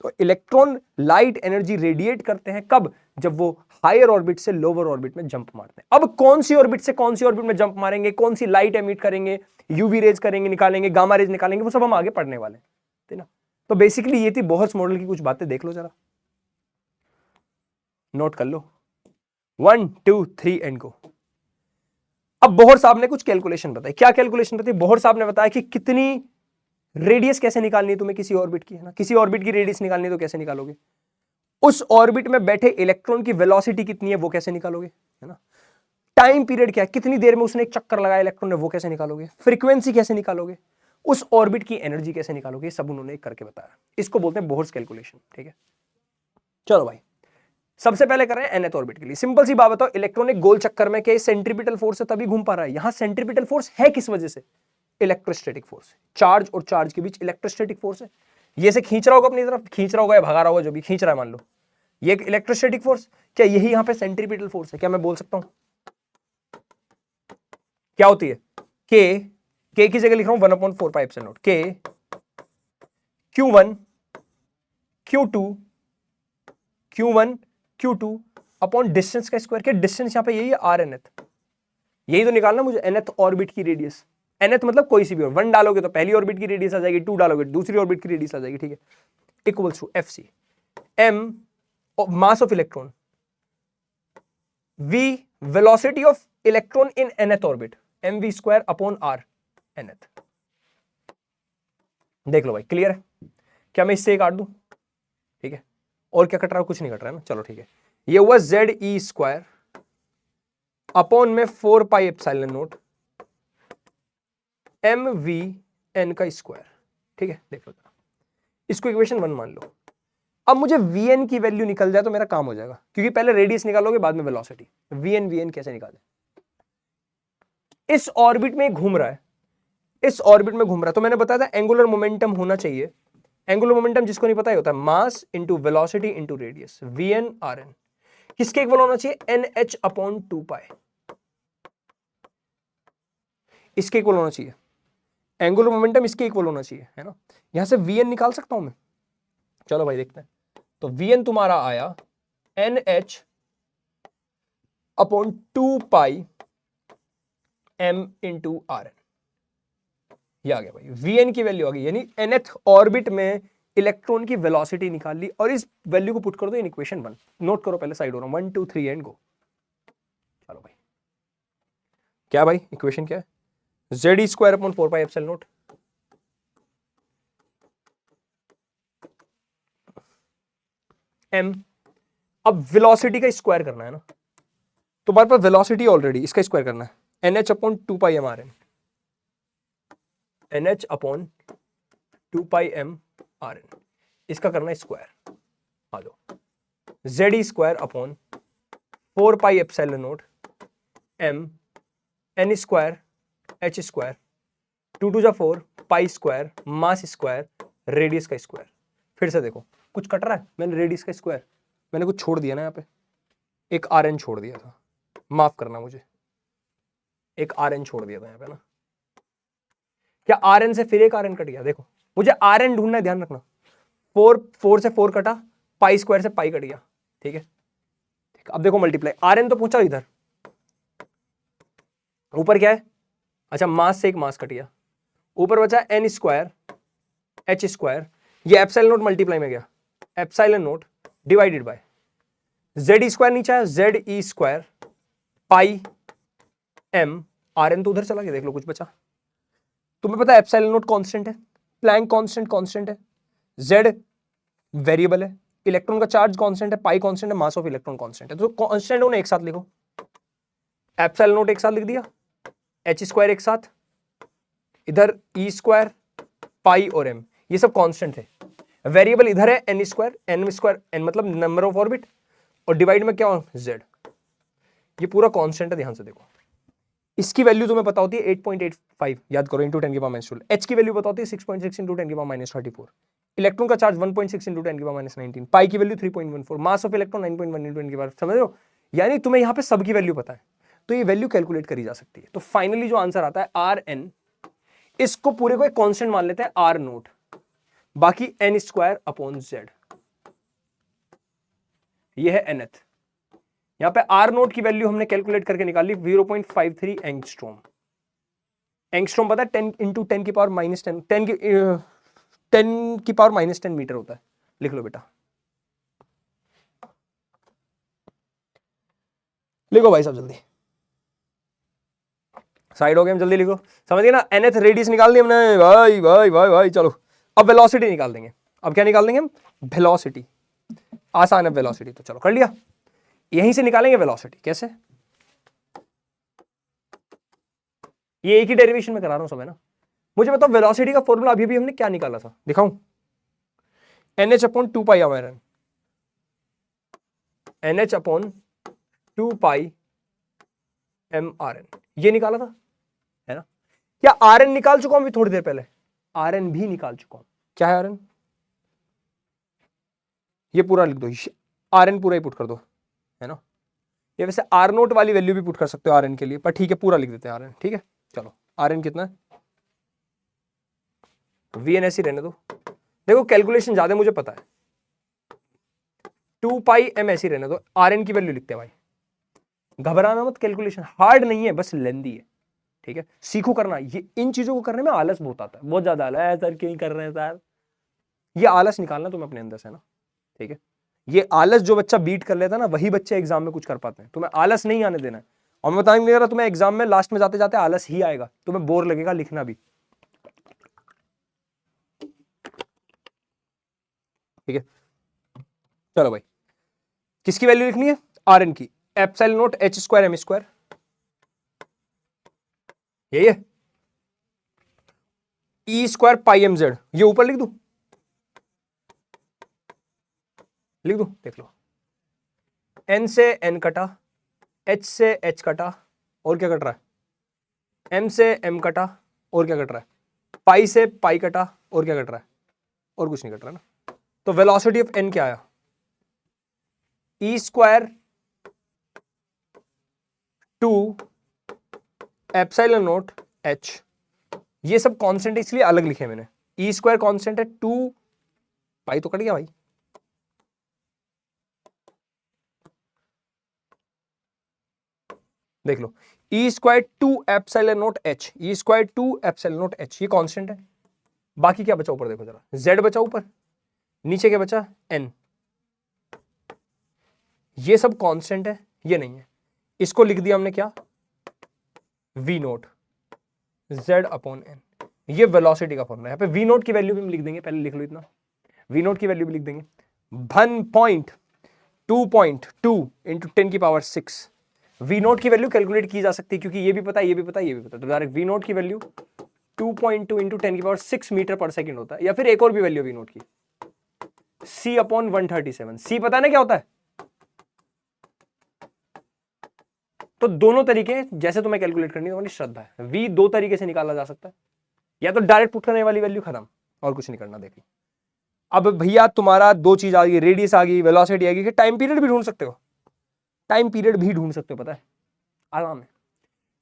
तो इलेक्ट्रॉन लाइट एनर्जी रेडिएट करते हैं कब, जब वो हायर ऑर्बिट से लोअर ऑर्बिट में जंप मारते हैं। अब कौन सी ऑर्बिट से कौन सी ऑर्बिट में जंप मारेंगे, कौन सी लाइट एमिट करेंगे, यूवी रेज करेंगे, निकालेंगे, गामा रेज निकालेंगे, वो सब हम आगे पढ़ने वाले हैं ना। तो बेसिकली ये थी बोहर्स मॉडल की कुछ बातें, देख लो जरा, नोट कर लो, 1 2 3 एंड गो। अब बोहर साहब ने कुछ कैलकुलेशन बताई। क्या कैलकुलेशन बताई, बोहर साहब ने बताया कि कितनी रेडियस कैसे निकालनी है तुम्हें किसी ऑर्बिट की, है ना। किसी ऑर्बिट की रेडियस निकालनी है तो कैसे निकालोगे, उस ऑर्बिट में बैठे इलेक्ट्रॉन की वेलोसिटी कितनी है वो कैसे निकालोगे, है ना। टाइम पीरियड क्या है, कितनी देर में उसने एक चक्कर लगाया इलेक्ट्रॉन ने, वो कैसे निकालोगे। फ्रीक्वेंसी कैसे निकालोगे, उस ऑर्बिट की एनर्जी कैसे निकालोगे, सब उन्होंने करके बताया। इसको बोलते हैं बोहर्स कैलकुलेशन। ठीक है, चलो भाई, सबसे पहले कर रहे हैं nth ऑर्बिट के लिए। सिंपल सी बात बताओ, इलेक्ट्रॉन एक गोल चक्कर में क्या सेंट्रीपिटल फोर्स से तभी घूम पा रहा है। यहां सेंट्रीपिटल फोर्स है किस वजह से, इलेक्ट्रोस्टैटिक फोर्स। चार्ज और चार्ज के बीच इलेक्ट्रोस्टैटिक फोर्स है, ये से खींच रहा होगा अपनी तरफ, खींच रहा होगा या भगा रहा होगा, जो भी खींच रहा है मान लो, ये एक इलेक्ट्रोस्टैटिक फोर्स। क्या यही यहां पे सेंट्रीपिटल फोर्स है, क्या मैं बोल सकता हूं क्या होती है, के की जगह लिख रहा हूं 1/4πε0 के Q1 Q2 Q1 Q2 upon distance का स्क्वायर। क्या डिस्टेंस यहां पे यही है r nth, यही तो निकालना मुझे, nth ऑर्बिट की रेडियस। nth मतलब कोई सी भी, 1 डालोगे तो पहली ऑर्बिट की रेडियस आ जाएगी, 2 डालोगे तो दूसरी ऑर्बिट की रेडियस आ जाएगी। ठीक है, equals to FC m mass of electron, V velocity of electron in nth orbit mv² upon r nth। देख लो भाई, क्लियर है? क्या मैं इससे काट दूं? ठीक है, और क्या कट रहा है? कुछ नहीं कट रहा है ना, चलो ठीक है। ये हुआ ZE² अपॉन में 4 पाई एप्सिलॉन नॉट MVN का स्क्वायर। ठीक है, देख लो, इसको इक्वेशन 1 मान लो। अब मुझे Vn की वैल्यू निकल जाए तो मेरा काम हो जाएगा, क्योंकि पहले रेडियस निकालोगे बाद में वेलोसिटी। Vn कैसे निकाले? इस ऑर्बिट में घूम रहा है, इस ऑर्बिट में घूम रहा है, तो मैंने बताया था एंगुलर मोमेंटम होना चाहिए। एंगुलर मोमेंटम जिसको नहीं पता ही होता है mass into velocity into radius, Vn Rn। किसके इक्वल होना चाहिए? NH अपॉन 2 पाई, इसके इक्वल होना चाहिए। एंगुलर मोमेंटम इसके इक्वल होना चाहिए, है ना? यहां से Vn निकाल सकता हूं मैं? चलो भाई देखते हैं। तो Vn तुम्हारा आया NH upon 2 pi M into Rn। ये आ गया भाई, Vn की वैल्यू आ गई, यानी nth ऑर्बिट में इलेक्ट्रॉन की वेलोसिटी निकाल ली, और इस वैल्यू को पुट कर दो इन इक्वेशन 1। नोट करो पहले, साइड हो रहा हूं, 1 2 3 एंड गो। चलो भाई, क्या भाई इक्वेशन क्या है? ZE² upon 4 pi epsilon not M। अब वेलोसिटी का स्क्वायर करना है ना, तुम्हारे पास वेलोसिटी ऑलरेडी, इसका स्क्वायर करना है NH upon 2 pi M Rn, NH upon 2 pi M Rn, इसका करना है स्क्वायर। आ जाओ, ZE² upon 4 pi epsilon not M N² H², 2 2 जा 4, पाई स्क्वायर, मास स्क्वायर, रेडियस का स्क्वायर। फिर से देखो, कुछ कट रहा है? मैंने रेडियस का स्क्वायर, मैंने कुछ छोड़ दिया ना यहाँ पे, एक Rn छोड़ दिया था, माफ करना मुझे, एक Rn छोड़ दिया था यहाँ पे ना। क्या Rn से फिर एक Rn कट गया? देखो, मुझे Rn ढूंढना है, ध्यान रखना। 4 से 4 कटा, पाई स्क्वायर से पाई कट गया। ठीक है, अब देखो मल्टीप्लाई, Rn तो पहुंचा इधर, ऊपर क्या है? अच्छा, मास से एक मास कट गया, ऊपर बचा N² H², ये एप्सिलॉन नोट मल्टीप्लाई में गया, epsilon note divided by ZE² नीचे आया, ZE² पाई M Rn तो उधर चला गया, देख लो कुछ बचा। तुम्हें पता है एप्सिलॉन नोट कांस्टेंट है, प्लैंक कांस्टेंट है, Z वेरिएबल है, इलेक्ट्रॉन का चार्ज कांस्टेंट है, पाई कांस्टेंट है, मास ऑफ इलेक्ट्रॉन कांस्टेंट है। तो कांस्टेंट उन्हें एक साथ लिखो, एप्सिलॉन नोट एक साथ लिख दिया, H² एक साथ, इधर E² पाई और M, ये सब कांस्टेंट थे। वेरिएबल इधर है N² N मतलब नंबर ऑफ ऑर्बिट, और डिवाइड में क्या हो? Z। ये पूरा कांस्टेंट है, ध्यान से देखो। इसकी वैल्यू तुम्हें पता होती है 8.85, याद करो, इंटू 10 की पावर -12। H की वैल्यू पता होती है 6.6 इंटू 10 की पावर -34। इलेक्ट्रॉन का चार्ज 1.6 इंटू 10 की पावर -19। पाई की value 3.14। Mass of electron 9.1 into 10 की पावर, समझ रहे हो? यानी तुम्हें यहां पे सबकी वैल्यू पता है, तो ये वैल्यू कैलकुलेट करी जा सकती है। तो फाइनली जो आंसर आता है Rn, इसको पूरे को एक कांस्टेंट मान लेते हैं R0, बाकी N² अपॉन Z, ये है nth। यहां पे R0 की वैल्यू हमने कैलकुलेट करके निकाली 0.53 एंगस्ट्रॉम। एंगस्ट्रॉम पता है 10 इंटू 10 की पावर -10, 10 की पावर -10 मीटर होता है। लिख लो बेटा, लिखो भाई साहब जल्दी, साइड हो गए हम, जल्दी लिखो। समझ गए ना? nth रेडियस निकाल दी हमने, भाई भाई भाई भाई। चलो अब वेलोसिटी निकाल देंगे। अब क्या निकाल देंगे हम? वेलोसिटी। आसान है वेलोसिटी, तो चलो कर लिया। यहीं से निकालेंगे वेलोसिटी। कैसे? ये एक ही डेरिवेशन में करा रहा हूं सब, है ना? मुझे बताओ वेलोसिटी का फॉर्मूला अभी भी हमने क्या निकाला था, दिखाऊं? NH upon 2 pi r, NH upon 2 pi M Rn, ये निकाला था, है ना? क्या Rn निकाल चुका हूं अभी थोड़ी देर पहले? Rn भी निकाल चुका हूं। क्या है Rn? ये पूरा लिख दो, Rn पूरा ही पुट कर दो, है ना? ये वैसे R0 वाली वैल्यू भी पुट कर सकते हो Rn के लिए, पर ठीक है पूरा लिख देते हैं Rn। ठीक है, चलो Rn कितना है? Vn ऐसे रहने दो, देखो कैलकुलेशन ज्यादा मुझे पता है। 2 पाई M ऐसे रहने दो, Rn की वैल्यू लिखते हैं भाई। घबराना मत, कैलकुलेशन हार्ड नहीं है, बस लेंदी है। ठीक है, सीखो करना। ये इन चीजों को करने में आलस बहुत आता है, बहुत ज्यादा आलस है। सर क्यों कर रहे हैं सर? ये आलस निकालना तुम्हें अपने अंदर से ना। ठीक है, ये आलस जो बच्चा बीट कर लेता है ना, वही बच्चे एग्जाम में कुछ कर पाते हैं। तुम्हें आलस नहीं आने देना है। और मैं बताऊंगी नहीं, तुम्हें एग्जाम में लास्ट में जाते जाते आलस ही आएगा, तुम्हें बोर लगेगा लिखना भी। ठीक है, चलो भाई, किसकी वैल्यू लिखनी है? आर एन की। Epsilon naught H square M square, यही है। E square pi M Z, ये ऊपर लिख दूं, लिख दूं, देख लो। एन से एन कटा, एच से एच कटा, और क्या कट रहा है? एम से एम कटा, और क्या कट रहा है? पाई से पाई कटा, और क्या कट रहा है? और कुछ नहीं कट रहा ना। तो वेलोसिटी ऑफ एन क्या आया? E square two epsilon naught h. ये सब कांस्टेंट इसलिए अलग लिखे मैंने। ई स्क्वायर कांस्टेंट है, 2 पाई तो कट गया भाई। देख लो, e square 2 epsilon naught h, e square 2 epsilon naught h, ये कांस्टेंट है। बाकी क्या बचा ऊपर? देखो जरा, जेड बचा ऊपर, नीचे क्या बचा? एन। ये सब कांस्टेंट है, ये नहीं है। इसको लिख दिया हमने क्या? V naught Z upon N. ये वेलोसिटी का फॉर्मूला है। यहाँ पे वी नोट की वैल्यू भी हम लिख देंगे, पहले लिख लो इतना। वी नोट की वैल्यू भी लिख देंगे, 1.2.2 इंटू 10 की पावर 6। वी नोट की वैल्यू कैलकुलेट की जा सकती है, क्योंकि ये भी पता है, ये भी पता है, ये भी पता है। तो डायरेक्ट वी नोट की वैल्यू 2.2 इंटू 10 की पावर 6 मीटर पर सेकंड होता है। या फिर एक और भी वैल्यू वी नोट की, सी अपॉन 137। सी पता है ना क्या होता है? तो दोनों तरीके जैसे तुम्हें कैलकुलेट करनी है, तुम्हारी श्रद्धा है। वी दो तरीके से निकाला जा सकता है, या तो डायरेक्ट पुट करने वाली वैल्यू खत्म, और कुछ नहीं करना। देखिए अब भैया, तुम्हारा दो चीज आ गई, रेडियस आ गई, वेलोसिटी आ गई, कि टाइम पीरियड भी ढूंढ सकते हो। टाइम पीरियड भी ढूंढ सकते हो, पता है, आराम है।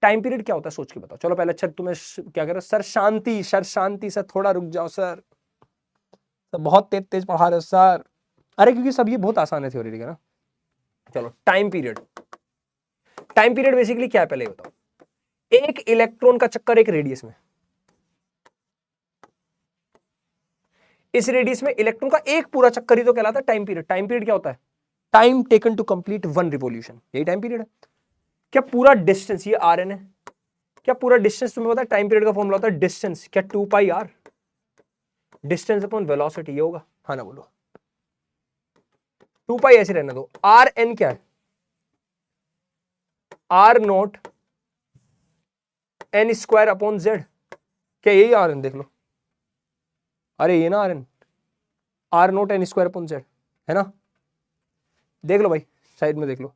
टाइम पीरियड क्या होता है सोच के बताओ। चलो पहले अच्छा तुम्हें क्या करो, सर शांति, सर शांति, सर थोड़ा रुक जाओ सर, बहुत तेज तेज पढ़ा रहे हो सर। अरे क्योंकि सब ये बहुत आसान है थ्योरी, ठीक है ना। चलो time period, time period basically क्या है पहले बताओ। एक इलेक्ट्रॉन का चक्कर एक रेडियस में, इस रेडियस में इलेक्ट्रॉन का एक पूरा चक्कर ही तो कहलाता है टाइम पीरियड। टाइम पीरियड क्या होता है? Time taken to complete one revolution, यही टाइम पीरियड है। क्या पूरा डिस्टेंस, ये आर एन है, क्या पूरा डिस्टेंस तुम्हें पता है? टाइम पीरियड का फॉर्मूला होता है डिस्टेंस, क्या 2 पाई आर, डिस्टेंस अपॉन वेलोसिटी, ये होगा, हाँ ना बोलो। 2 पाई ऐसे रहने दो। आर एन क्या है? Are naught N square upon Z, क्या यही आर एन? देख लो, अरे ये ना R N, R naught N square upon Z, है ना। देख लो भाई, साइड में देख लो।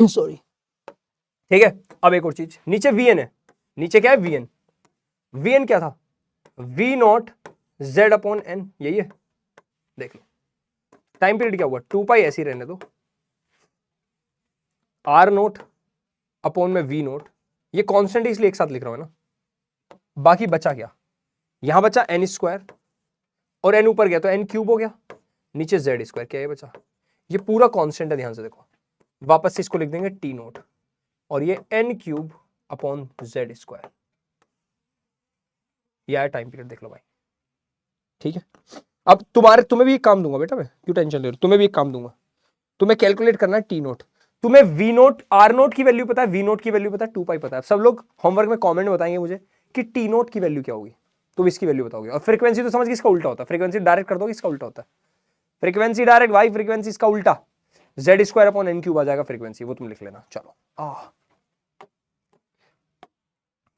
सॉरी, ठीक है। अब एक और चीज, नीचे वी एन है, नीचे क्या है? V N. वी एन क्या था? V naught Z upon N, यही है। देख लो टाइम पीरियड क्या हुआ, 2 पाई ऐसे ही रहने दो, आर नोट अपॉन में वी नोट, ये कांस्टेंट है इसलिए एक साथ लिख रहा हूं ना। बाकी बचा क्या? यहां बचा एन स्क्वायर, और एन ऊपर गया तो एन क्यूब हो गया, नीचे जेड स्क्वायर, क्या है बचा? ये पूरा कांस्टेंट है, ध्यान से देखो। वापस से इसको लिख देंगे टी नोट, और ये N cube upon Z square, ये आया टाइम पीरियड। देख लो भाई, ठीक है। अब तुम्हें भी एक काम दूंगा बेटा, मैं क्यों टेंशन ले रहे हो, तुम्हें भी एक काम दूंगा। तुम्हें कैलकुलेट करना है टी नोट। तुम्हें वी नोट, आर नोट की वैल्यू पता है, वी नोट की वैल्यू पता है, 2 पाई पता है। सब लोग होमवर्क में कमेंट में बताएंगे मुझे कि टी नोट की वैल्यू क्या होगी, तुम इसकी वैल्यू बताओगे। और फ्रीक्वेंसी तो समझ के इसका उल्टा होता है, फ्रीक्वेंसी डायरेक्ट कर दोगे, इसका उल्टा होता है। फ्रीक्वेंसी डायरेक्ट भाई, फ्रीक्वेंसी इसका उल्टा, z square upon n cube आ जाएगा फ्रीक्वेंसी, वो तुम लिख लेना। चलो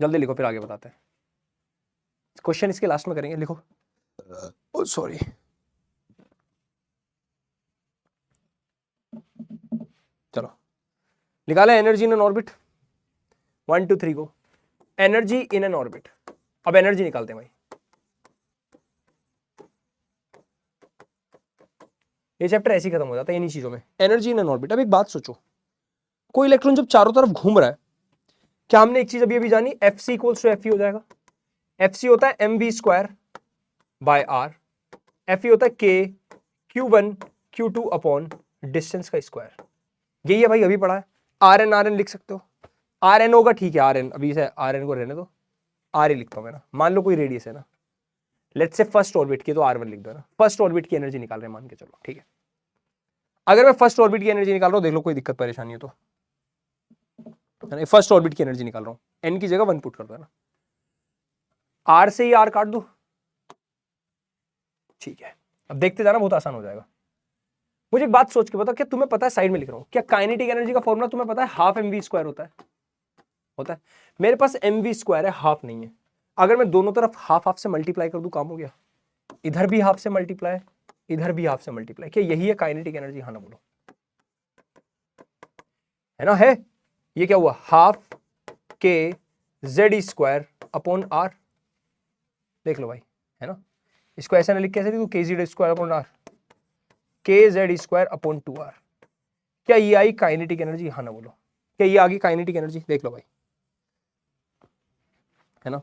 जल्दी लिखो, फिर आगे बताते हैं। क्वेश्चन इसके लास्ट में करेंगे, लिखो। सॉरी, चलो निकाले एनर्जी इन एन ऑर्बिट, 1 2 3 को। एनर्जी इन एन ऑर्बिट, अब एनर्जी निकालते हैं भाई। ये चैप्टर ऐसे ही खत्म हो जाता है इन्हीं चीजों में, एनर्जी इन एन ऑर्बिट। अब एक बात सोचो, कोई इलेक्ट्रॉन जब चारों तरफ घूम रहा है, क्या हमने एक चीज अभी अभी जानी, F C equals to F E हो जाएगा। एफ सी होता है M V square by R, F E होता है के Q1 Q2 अपॉन डिस्टेंस का स्क्वायर। यही है भाई, अभी पढ़ा है। आर एन लिख सकते हो, आर एन होगा, ठीक है, आर एन, अभी से आर एन को रहने दो, आर ही लिखता हूं मैं ना। मान लो कोई रेडियस है ना, लेट्स से फर्स्ट ऑर्बिट की, तो R1 लिख दो ना, फर्स्ट ऑर्बिट की एनर्जी निकाल रहे हैं मान के चलो, ठीक है। अगर मैं फर्स्ट ऑर्बिट की एनर्जी निकाल रहा हूं, देख लो कोई दिक्कत परेशानी है तो, फर्स्ट ऑर्बिट की एनर्जी निकाल रहा हूं, n की जगह 1 पुट कर दो ना, R से ही R काट दो, ठीक है। अब देखते जाना, बहुत आसान हो जाएगा। मुझे एक बात सोच के बताओ, क्या तुम्हें पता है, साइड में लिख रहा हूं, क्या काइनेटिक एनर्जी का फॉर्मूला तुम्हें पता है, हाफ mv² होता है। मेरे पास mv² है, हाफ नहीं है। अगर मैं दोनों तरफ हाफ हाफ से मल्टीप्लाई कर दूं, काम हो गया। इधर भी हाफ से मल्टीप्लाई, इधर भी हाफ से मल्टीप्लाई, क्या यही है काइनेटिक एनर्जी? हाँ ना बोलो, है ना? है। ये क्या हुआ, हाफ के z² अपॉन r, देख लो भाई, है ना? इसको ऐसे ना लिख कैसे तू, kz² upon r, kz² upon 2r। क्या ये आई काइनेटिक एनर्जी? हाँ ना बोलो, क्या ये आ गई काइनेटिक एनर्जी? देख लो भाई, है ना?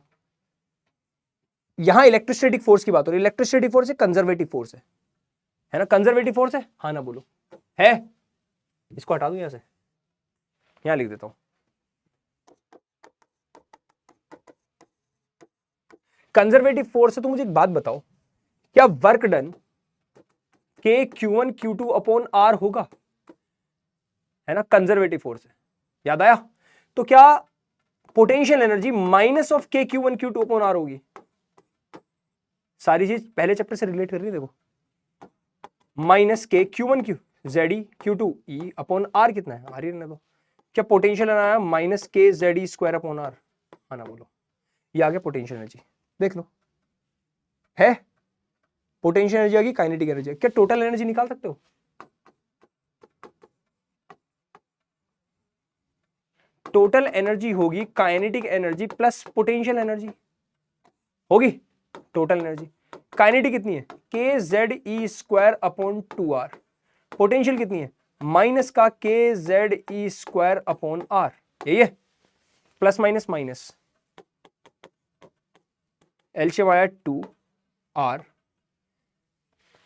यहां इलेक्ट्रोस्टैटिक फोर्स की बात हो रही है। इलेक्ट्रोस्टैटिक फोर्स है, कंजर्वेटिव फोर्स है ना? कंजर्वेटिव फोर्स है, हाँ ना बोलो, है। इसको हटा दूं यहां से, यहां लिख देता हूं, कंजर्वेटिव फोर्स है। तो मुझे एक बात बताओ, क्या वर्क डन के Q1 Q2 अपॉन R होगा? है ना, कंजर्वेटिव फोर्स है, याद आया? तो क्या पोटेंशियल एनर्जी माइनस ऑफ के Q1 Q2 अपॉन R होगी? सारी चीज पहले चैप्टर से रिलेट कर रही है, देखो, माइनस के Q1 Q ZE Q2 E upon R कितना है, R ही रहने दो। क्या पोटेंशियल आया माइनस के ZE² अपॉन R? हाँ ना बोलो, ये आ गया पोटेंशियल एनर्जी, देख लो, है। पोटेंशियल एनर्जी आ गई, काइनेटिक एनर्जी। क्या टोटल एनर्जी निकाल सकते हो? टोटल एनर्जी होगी kinetic energy plus potential energy होगी। टोटल एनर्जी काइनेटिक कितनी है, kZE² अपॉन 2r। पोटेंशियल कितनी है, माइनस का kZE² अपॉन r, यही है। प्लस माइनस माइनस, एलसीएम आया 2r,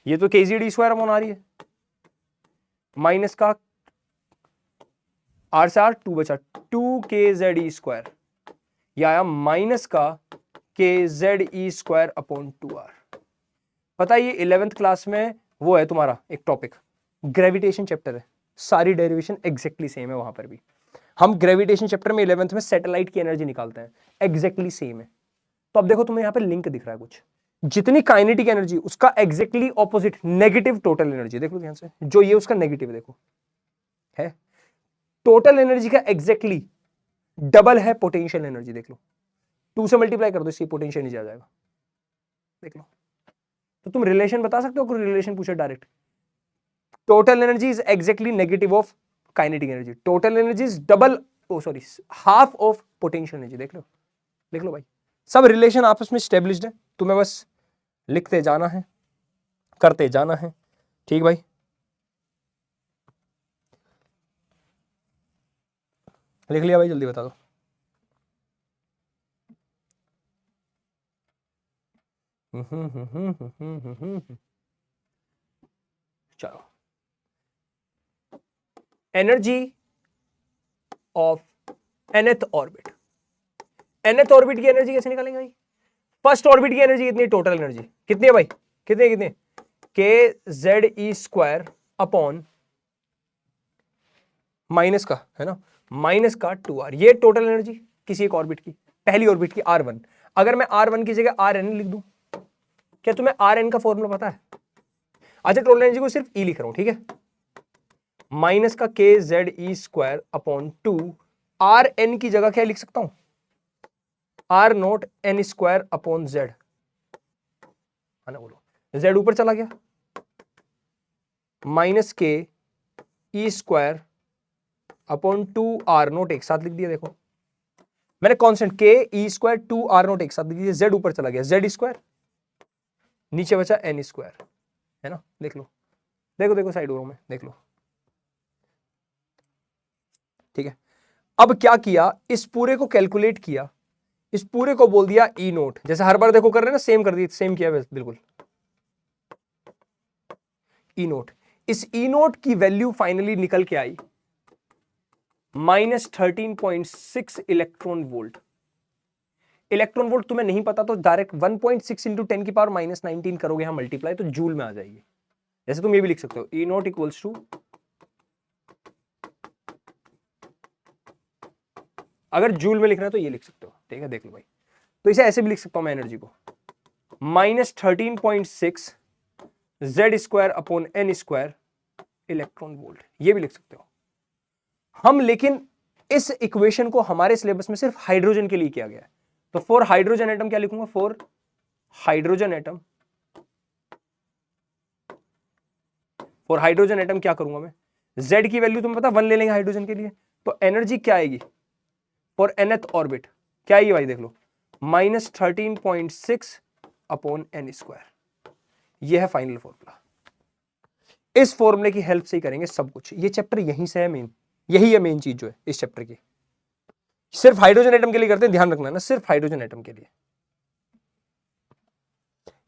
ये तो kZD² अपॉन r ही है, माइनस का r से r 2 बचा, 2kZE², यह आया माइनस का kZE² अपॉन 2r। पता है ये 11th क्लास में वो है तुम्हारा एक टॉपिक, ग्रेविटेशन चैप्टर है, सारी डेरिवेशन एग्जैक्टली सेम है। वहां पर भी हम ग्रेविटेशन चैप्टर में 11th में सैटेलाइट की एनर्जी निकालते हैं, एग्जैक्टली सेम है। तो अब देखो तुम्हें यहां पे लिंक दिख रहा है कुछ, जितनी काइनेटिक एनर्जी उसका exactly opposite negative total energy, देखो ध्यान से, जो ये उसका नेगेटिव देखो है, टोटल एनर्जी का एग्जैक्टली डबल है पोटेंशियल एनर्जी, देख लो, 2 से मल्टीप्लाई कर दो, इसकी पोटेंशियल एनर्जी आ जाएगा, देख लो। तो तुम रिलेशन बता सकते हो, कोई रिलेशन पूछे direct, total energy is exactly negative of kinetic energy, total energy is double, oh sorry, half of potential energy, देख लो भाई, सब रिलेशन आपस में स्टेब्लिश्ड है, तुम्हें बस लिखते जाना है, करते जाना है, ठीक भाई। लिख लिया भाई, जल्दी बता दो। चलो, energy of nth orbit, nth orbit की एनर्जी कैसे निकालेंगे भाई? फर्स्ट ऑर्बिट की एनर्जी कितनी है, टोटल एनर्जी कितनी है भाई, कितने kZE² अपॉन माइनस का, है ना, माइनस का 2r, ये टोटल एनर्जी किसी एक ऑर्बिट की, पहली ऑर्बिट की R1। अगर मैं R1 की जगह Rn लिख दूं, क्या तुम्हें Rn का फॉर्मूला पता है? अच्छा, टोटल एनर्जी को सिर्फ E लिख रहा हूं, ठीक है, माइनस का kZE² अपॉन 2, Rn की जगह क्या लिख सकता हूं, R0n² अपॉन Z, है ना बोलो, Z ऊपर चला गया, माइनस ke² अपॉन 2r0 एक साथ लिख दिया, देखो मैंने कांस्टेंट ke² 2r0 एक साथ लिख दिया, Z ऊपर चला गया, Z², नीचे बचा n², है ना, देख लो, देखो साइड ओर में देख लो, ठीक है। अब क्या किया, इस पूरे को कैलकुलेट किया, इस पूरे को बोल दिया E0, जैसे हर बार देखो कर रहे हैं ना, सेम कर दी, सेम किया बिल्कुल, E0। इस E0 की वैल्यू फाइनली निकल के आई -13.6 इलेक्ट्रॉन वोल्ट। इलेक्ट्रॉन वोल्ट तुम्हें नहीं पता तो डायरेक्ट 1.6 इंटू 10⁻⁻19 करोगे यहां मल्टीप्लाई, तो जूल में आ जाएगी। जैसे तुम ये भी लिख सकते हो E नॉट इक्वल्स टू, अगर जूल में लिखना है तो ये लिख सकते हो, ठीक है, देख लो भाई। तो इसे ऐसे भी लिख सकता हूं मैं एनर्जी को, -13.6 Z square upon N square electron volt, ये भी लिख सकते हो हम। लेकिन इस इक्वेशन को हमारे सिलेबस में सिर्फ हाइड्रोजन के लिए किया गया है, तो फॉर हाइड्रोजन एटम क्या लिखूंगा, for hydrogen atom, for hydrogen atom क्या करूंगा मैं, Z की वैल्यू तुम्हें पता 1 ले लेंगे हाइड्रोजन के लिए, तो एनर्जी क्या आएगी फॉर nth ऑर्बिट, क्या आएगी भाई, देख लो, -13.6 अपॉन एन स्क्वायर। यह है फाइनल फॉर्मूला। इस फॉर्मूले की हेल्प से ही करेंगे सब कुछ। ये चैप्टर यहीं से है मेन, यही है मेन चीज जो है इस चैप्टर की। सिर्फ हाइड्रोजन एटम के लिए करते हैं, ध्यान रखना ना, सिर्फ हाइड्रोजन एटम के लिए।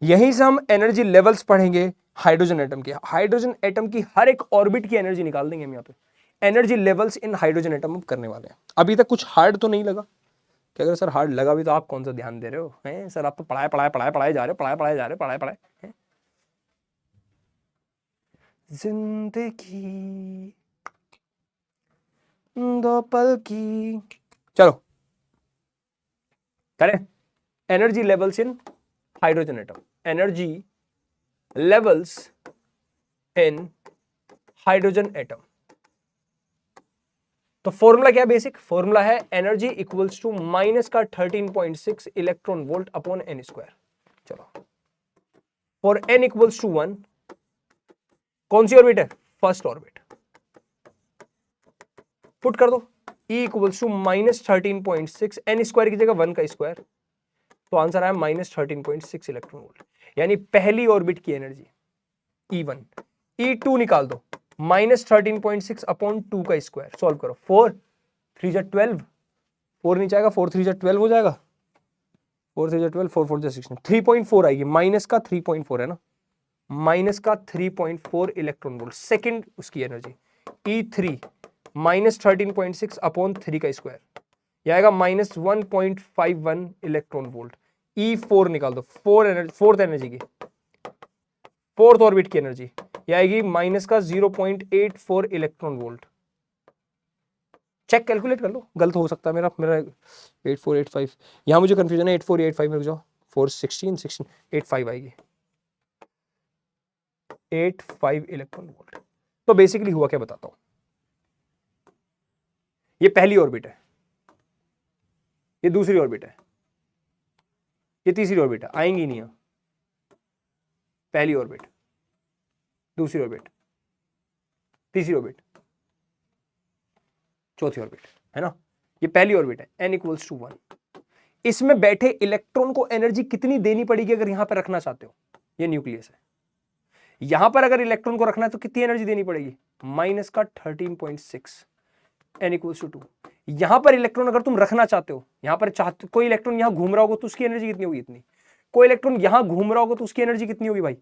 यहीं से हम एनर्जी लेवल्स पढ़ेंगे हाइड्रोजन एटम के। हाइड्रोजन एटम की हर एक ऑर्बिट की एनर्जी निकाल देंगे हम यहाँ पे। Energy levels in hydrogen atom हम करने वाले हैं। अभी तक कुछ हार्ड तो नहीं लगा क्या? अगर सर हार्ड लगा भी तो आप कौन सा ध्यान दे रहे हो, हैं सर? आप तो पढ़ाए पढ़ाए पढ़ाए पढ़ाए जा रहे हो, पढ़ाए पढ़ाए जा रहे हो, पढ़ाए पढ़ाए हैं? जिंदगी दो पल की, चलो करें energy levels in hydrogen atom. Energy levels in hydrogen atom. तो फॉर्मूला क्या है? बेसिक फॉर्मूला है एनर्जी इक्वल्स टू माइनस का 13.6 electron volt upon N square. चलो फॉर एन इक्वल्स टू 1, कौन सी ऑर्बिट है? First orbit. पुट कर दो E equals to -13.6, N square की जगह 1 का स्क्वायर, तो आंसर आया -13.6 इलेक्ट्रॉन वोल्ट। यानी पहली ऑर्बिट की एनर्जी E1। E2 निकाल दो, -13.6 अपॉन 2 का स्क्वायर। सॉल्व करो, 4 3 जा 12, 4 नीचे आएगा, 4 3 जा 12 हो जाएगा, 4 3 जा 12, 4 4 जा 16, 3.4 आएगी, माइनस का 3.4 है ना, माइनस का 3.4 इलेक्ट्रॉन वोल्ट सेकंड उसकी एनर्जी। E3 -13.6 अपॉन 3 का स्क्वायर, यह आएगा -1.51 इलेक्ट्रॉन वोल्ट। E4 निकाल दो, फोर्थ एनर्जी की, फोर्थ ऑर्बिट की एनर्जी, यह आएगी माइनस का 0.84 इलेक्ट्रॉन वोल्ट। चेक कैलकुलेट कर लो, गलत हो सकता है मेरा मेरा 8485, यहां मुझे कंफ्यूजन है, 8485 में रुक जाओ, 416 85 आएगी, 85 इलेक्ट्रॉन वोल्ट। तो बेसिकली हुआ क्या बताता हूं, ये पहली ऑर्बिट है, ये दूसरी ऑर्बिट है, ये तीसरी ऑर्बिट है, आएंगी नहीं यहां, पहली ऑर्बिट, दूसरी ऑर्बिट, तीसरी ऑर्बिट, चौथी ऑर्बिट, है ना, ये पहली ऑर्बिट है, n इक्वल्स टू 1। इसमें बैठे इलेक्ट्रॉन को एनर्जी कितनी देनी पड़ेगी अगर यहां पर रखना चाहते हो? ये न्यूक्लियस है, यहां पर अगर इलेक्ट्रॉन को रखना है तो कितनी एनर्जी देनी पड़ेगी? माइनस का 13.6, n इक्वल्स टू 2। यहां पर इलेक्ट्रॉन अगर तुम रखना चाहते हो, यहां पर चाहते, कोई इलेक्ट्रॉन यहां घूम रहा होगा तो उसकी एनर्जी कितनी होगी? इतनी। कोई इलेक्ट्रॉन यहां घूम रहा होगा तो उसकी एनर्जी कितनी होगी भाई?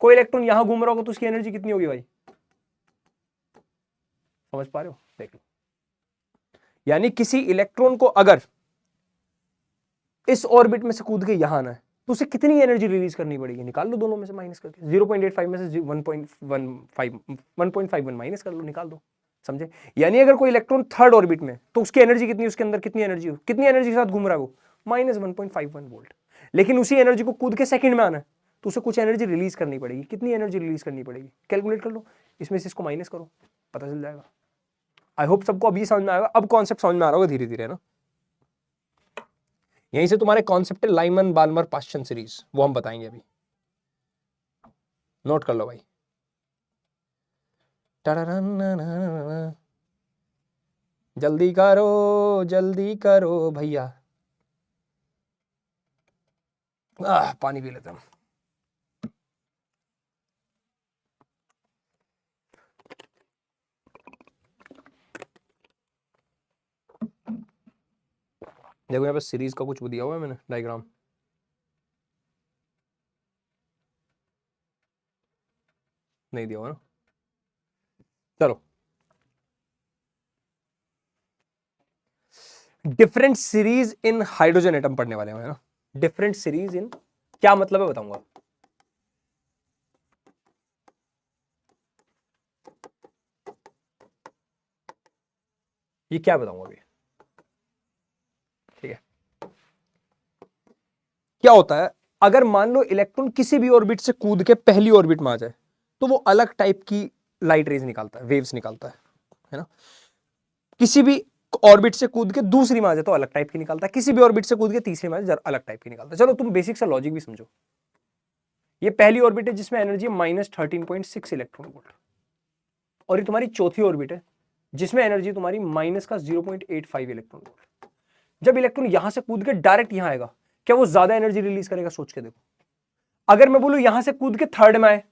कोई इलेक्ट्रॉन यहां घूम रहा होगा तो उसकी एनर्जी कितनी होगी भाई? समझ पा रहे हो? देख लो, यानी किसी इलेक्ट्रॉन को अगर इस ऑर्बिट में से कूद के यहां आना है तो उसे कितनी एनर्जी रिलीज करनी पड़ेगी? निकाल लो दोनों में से माइनस करके, 0.85 में से 1.51 माइनस कर लो, निकाल दो, समझे? यानी अगर कोई इलेक्ट्रॉन थर्ड ऑर्बिट में, तो उसकी एनर्जी कितनी, उसके अंदर कितनी एनर्जी हो, कितनी एनर्जी के साथ घूम रहा है वो? -1.51 वोल्ट। लेकिन उसी एनर्जी को कूद के सेकंड में आना है तो उसे कुछ एनर्जी रिलीज करनी पड़ेगी। कितनी एनर्जी रिलीज करनी पड़ेगी? कैलकुलेट कर लो, इसमें से इसको माइनस करो, पता चल जाएगा। आई होप सबको अभी समझ में आएगा, अब कॉन्सेप्ट समझ में आ रहा होगा धीरे धीरे ना। यहीं से तुम्हारे कॉन्सेप्ट है लाइमन बाल्मर पाश्चन सीरीज, वो हम बताएंगे अभी, नोट कर लो भाई। जल्दी करो भैया, पानी पी लेते हैं। देखो यहाँ पे सीरीज का कुछ दिया हुआ है मैंने, डायग्राम, नहीं दिया हुआ ना, चलो different series in hydrogen atom पढ़ने वाले हैं ना, डिफरेंट सीरीज इन, क्या मतलब है बताऊंगा। ये क्या बताऊंगा अभी, ठीक है। क्या होता है, अगर मान लो इलेक्ट्रॉन किसी भी ऑर्बिट से कूद के पहली ऑर्बिट में आ जाए तो वो अलग टाइप की लाइट रेज निकालता है, वेव्स निकालता है ना। किसी भी ऑर्बिट से कूद के दूसरी में आ जाए तो अलग टाइप की निकालता है, किसी भी ऑर्बिट से कूद के तीसरी में आ जाए अलग टाइप की निकालता है। चलो तुम बेसिक सा लॉजिक भी समझो। ये पहली ऑर्बिट है जिसमें एनर्जी -13.6 इलेक्ट्रॉन वोल्ट, और ये तुम्हारी चौथी ऑर्बिट है जिसमें एनर्जी तुम्हारी माइनस का 0.85 इलेक्ट्रॉन वोल्ट। जब इलेक्ट्रॉन यहां से कूद के डायरेक्ट यहां आएगा, क्या वो ज्यादा एनर्जी रिलीज करेगा? सोच के देखो। अगर मैं बोलूं यहां से कूद के थर्ड में आए,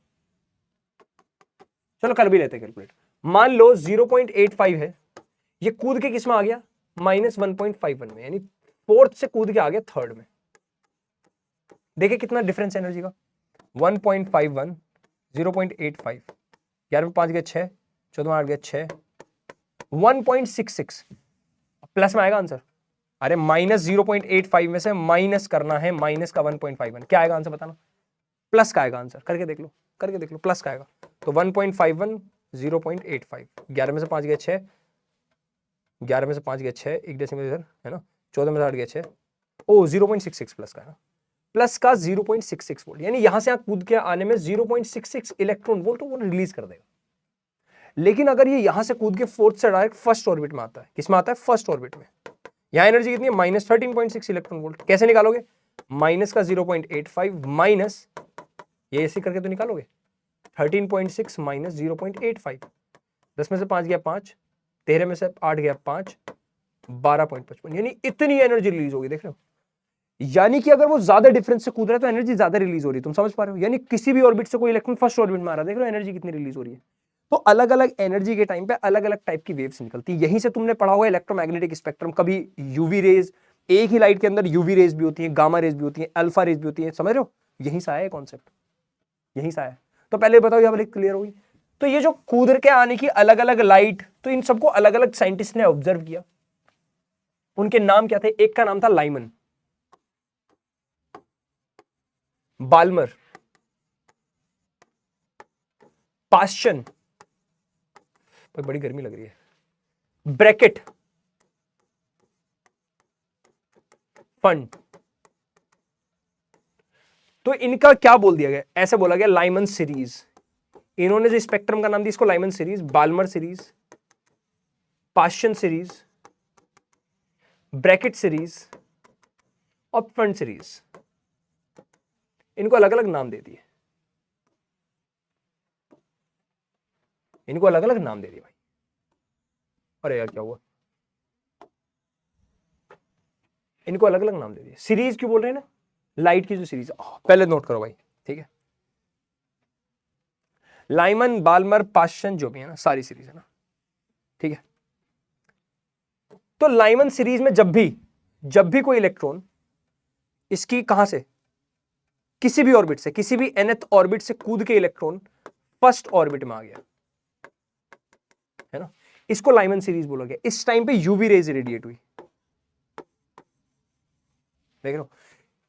चलो कर भी लेते कैलकुलेट, मान लो 0.85 है, ये कूद के किस में आ गया? -1.51 में, यानी फोर्थ से कूद के आ गया थर्ड में। देखिए कितना डिफरेंस एनर्जी का, 1.51, 0.85, 11 में 5 गया 6, 14 में 8 गया 6, 1.66 प्लस में आएगा आंसर। अरे -0.85 में से माइनस करना है माइनस का 1.51, क्या आएगा आंसर बताना? प्लस का आएगा आंसर, करके देख लो, करके देख लो, प्लस का आएगा। तो 1.51, 0.85, 11 में से 5 गया 6, 11 में से 5 गया 6, एक डेसिमल इधर है ना, 14 में से 8 गया 6, ओ 0.66 प्लस का है ना, प्लस का 0.66 वोल्ट, यानी यहां से आप कूद के आने में 0.66 इलेक्ट्रॉन वोल्ट वो रिलीज कर देगा। लेकिन अगर ये यहां से कूद के फोर्थ से डायरेक्ट फर्स्ट ऑर्बिट में आता है, किसमें आता है? फर्स्ट ऑर्बिट में। यहां एनर्जी कितनी है? -13.6 इलेक्ट्रॉन वोल्ट। कैसे निकालोगे? माइनस का 0.85 माइनस, ये ऐसे करके तो निकालोगे, 13.6 माइनस 0.85, 10 में से 5 गया 5, 13 में से 8 गया 5, 12.55, यानी इतनी एनर्जी रिलीज होगी, देख रहे हो। यानी कि अगर वो ज्यादा डिफरेंस से कूद रहा है तो एनर्जी ज्यादा रिलीज हो रही है, तुम समझ पा रहे हो। यानी किसी भी ऑर्बिट से कोई इलेक्ट्रॉन फर्स्ट ऑर्बिट में आ रहा है, देख रहे हो एनर्जी कितनी रिलीज हो रही है। तो अलग अलग एनर्जी के टाइम पे अलग अलग टाइप की वेव्स निकलती है। यहीं से तुमने पढ़ा होगा इलेक्ट्रोमैग्नेटिक स्पेक्ट्रम, कभी यूवी रेज, एक ही लाइट के अंदर यूवी रेज भी होती है, गामा रेज भी होती है, अल्फा रेज भी होती है, समझ रहे हो। यहीं से आया कॉन्सेप्ट, यहीं से आया। तो पहले बताओ, यह वाली क्लियर होगी। तो ये जो कूद के आने की अलग अलग लाइट, तो इन सबको अलग अलग साइंटिस्ट ने ऑब्जर्व किया। उनके नाम क्या थे? एक का नाम था लाइमन, बाल्मर, पास्चन, बड़ी गर्मी लग रही है, ब्रैकेट, फंड। तो इनका क्या बोल दिया गया? ऐसे बोला गया लाइमन सीरीज। इन्होंने जो स्पेक्ट्रम का नाम दिया इसको Lyman series, Balmer series, Paschen series, Brackett series और फंड सीरीज, इनको अलग अलग नाम दे दिए, इनको अलग अलग नाम दे दिए भाई। अरे यार क्या हुआ, इनको अलग अलग नाम दे दिए। सीरीज क्यों बोल रहे हैं ना, लाइट की जो सीरीज, पहले नोट करो भाई, ठीक है। लाइमन, बाल्मर, पास्चन, जो भी है ना, सारी सीरीज है ना, ठीक है। तो लाइमन सीरीज में जब भी कोई इलेक्ट्रॉन इसकी कहां से, किसी भी ऑर्बिट से, किसी भी nth ऑर्बिट से कूद के इलेक्ट्रॉन फर्स्ट ऑर्बिट में आ गया, है ना, इसको लाइमन सीरीज बोला गया। इस टाइम पे यूवी रेज रेडिएट हुई, देख लो,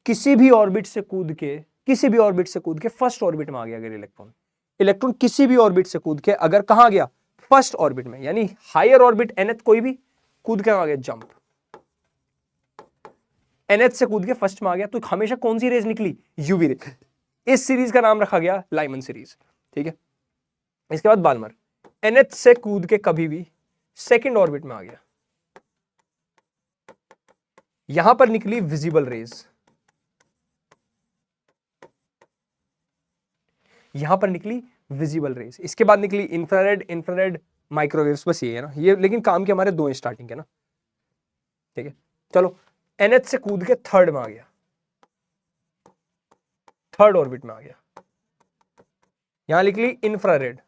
किसी भी ऑर्बिट से कूद के, किसी भी ऑर्बिट से कूद के फर्स्ट ऑर्बिट में आ गया अगर इलेक्ट्रॉन, इलेक्ट्रॉन किसी भी ऑर्बिट से कूद के अगर कहां गया? फर्स्ट ऑर्बिट में, यानी हायर ऑर्बिट nth कोई भी कूद के आ गया, जंप, nth से कूद के फर्स्ट में आ गया, तो हमेशा कौन सी रेज निकली? UV rays. इस सीरीज का नाम रखा गया लाइमन सीरीज, ठीक है। इसके बाद बाल्मर, nth से कूद के कभी भी सेकंड ऑर्बिट में आ गया, यहां पर निकली विजिबल रेज, यहां पर निकली विजिबल रेज। इसके बाद निकली इंफ्रारेड, इंफ्रारेड, माइक्रोवेव्स, बस ये है ना ये। लेकिन काम के हमारे दो स्टार्टिंग के ना, ठीक है। चलो nth से कूद के थर्ड में आ गया, थर्ड ऑर्बिट में आ गया, यहां लिख ली इंफ्रारेड।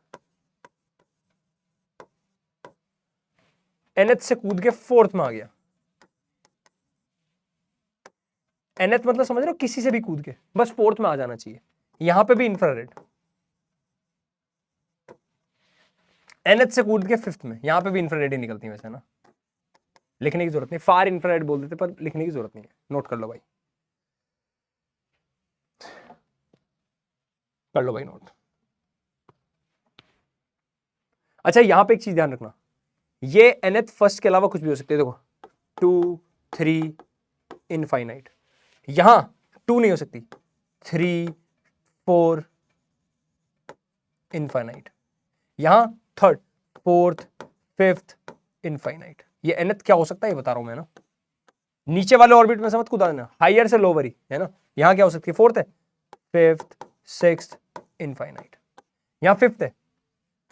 nth से कूद के फोर्थ में आ गया, nth मतलब समझ रहे हो, किसी से भी कूद के बस फोर्थ में आ जाना चाहिए, यहां पे भी इंफ्रारेड। nth से कूद के फिफ्थ में, यहां पे भी इंफ्रारेड ही निकलती है वैसे ना, लिखने की जरूरत नहीं, फार इंफ्रारेड बोल देते पर लिखने की जरूरत नहीं है, नोट कर लो भाई, कर लो भाई नोट। अच्छा यहां पे एक चीज ध्यान रखना, ये nth फर्स्ट के अलावा कुछ भी हो सकते है, देखो 2 3 इनफाइनाइट, यहां 2 नहीं हो सकती, 3 4 इनफाइनाइट, यहां थर्ड फोर्थ फिफ्थ इनफाइनाइट। ये nth क्या हो सकता है ये बता रहा हूं मैं ना, नीचे वाले ऑर्बिट में समझ कूदा देना, हाइयर से लोअर ही है ना। यहां क्या हो सकती है, फोर्थ है, फिफ्थ सिक्स्थ इनफाइनाइट, यहां फिफ्थ है,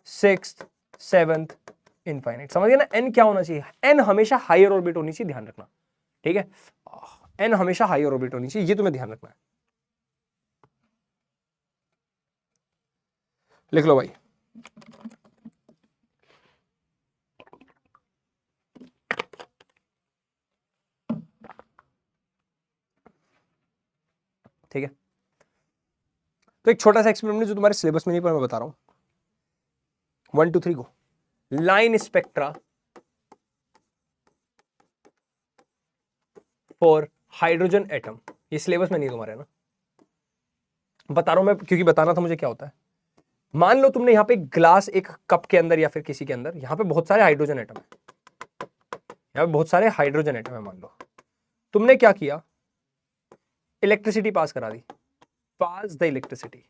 सिक्स्थ सेवंथ इनफाइनाइट। समझ गए ना, एन क्या होना चाहिए, एन हमेशा हायर ऑर्बिट होनी चाहिए, ध्यान रखना, ठीक है, एन हमेशा हायर ऑर्बिट होनी चाहिए, ये तुम्हें ध्यान रखना है। लिख लो भाई, ठीक है। तो एक छोटा सा एक्सपेरिमेंट जो तुम्हारे सिलेबस में नहीं पर मैं बता रहा हूं, 1 2 3 को, line spectra for hydrogen atom, ये सिलेबस में नहीं तुम्हारे ना, बता रहा हूं मैं क्योंकि बताना था मुझे क्या होता है। मान लो तुमने यहां पे ग्लास, एक कप के अंदर या फिर किसी के अंदर, यहां पे बहुत सारे हाइड्रोजन एटम है, यहां पे बहुत सारे हाइड्रोजन एटम है, मान लो तुमने क्या किया, इलेक्ट्रिसिटी पास करा दी, पास द इलेक्ट्रिसिटी।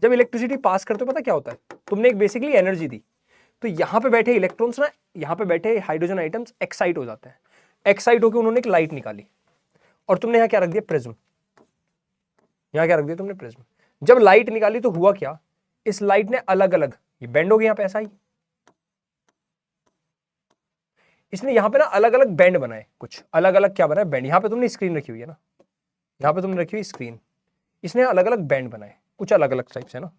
जब इलेक्ट्रिसिटी पास करते हो पता क्या होता है, तुमने एक बेसिकली एनर्जी दी, तो यहां पे बैठे इलेक्ट्रॉन्स ना, यहां पे बैठे हाइड्रोजन आइटम्स एक्साइट हो जाते हैं, एक्साइट होकर उन्होंने एक लाइट निकाली, और तुमने यहां क्या रख दिया, प्रिज्म, यहां क्या रख दिया तुमने, प्रिज्म। जब लाइट निकाली तो हुआ क्या, इस लाइट ने अलग अलग, ये बेंड हो गया यहां पे ऐसा ही, इसने यहां पे ना अलग अलग बैंड बनाए, कुछ अलग अलग क्या बनाए, बैंड। यहां पे तुमने स्क्रीन रखी हुई है ना, यहां पे तुमने रखी हुई स्क्रीन, इसने अलग अलग बैंड बनाए, कुछ अलग अलग टाइप से ना।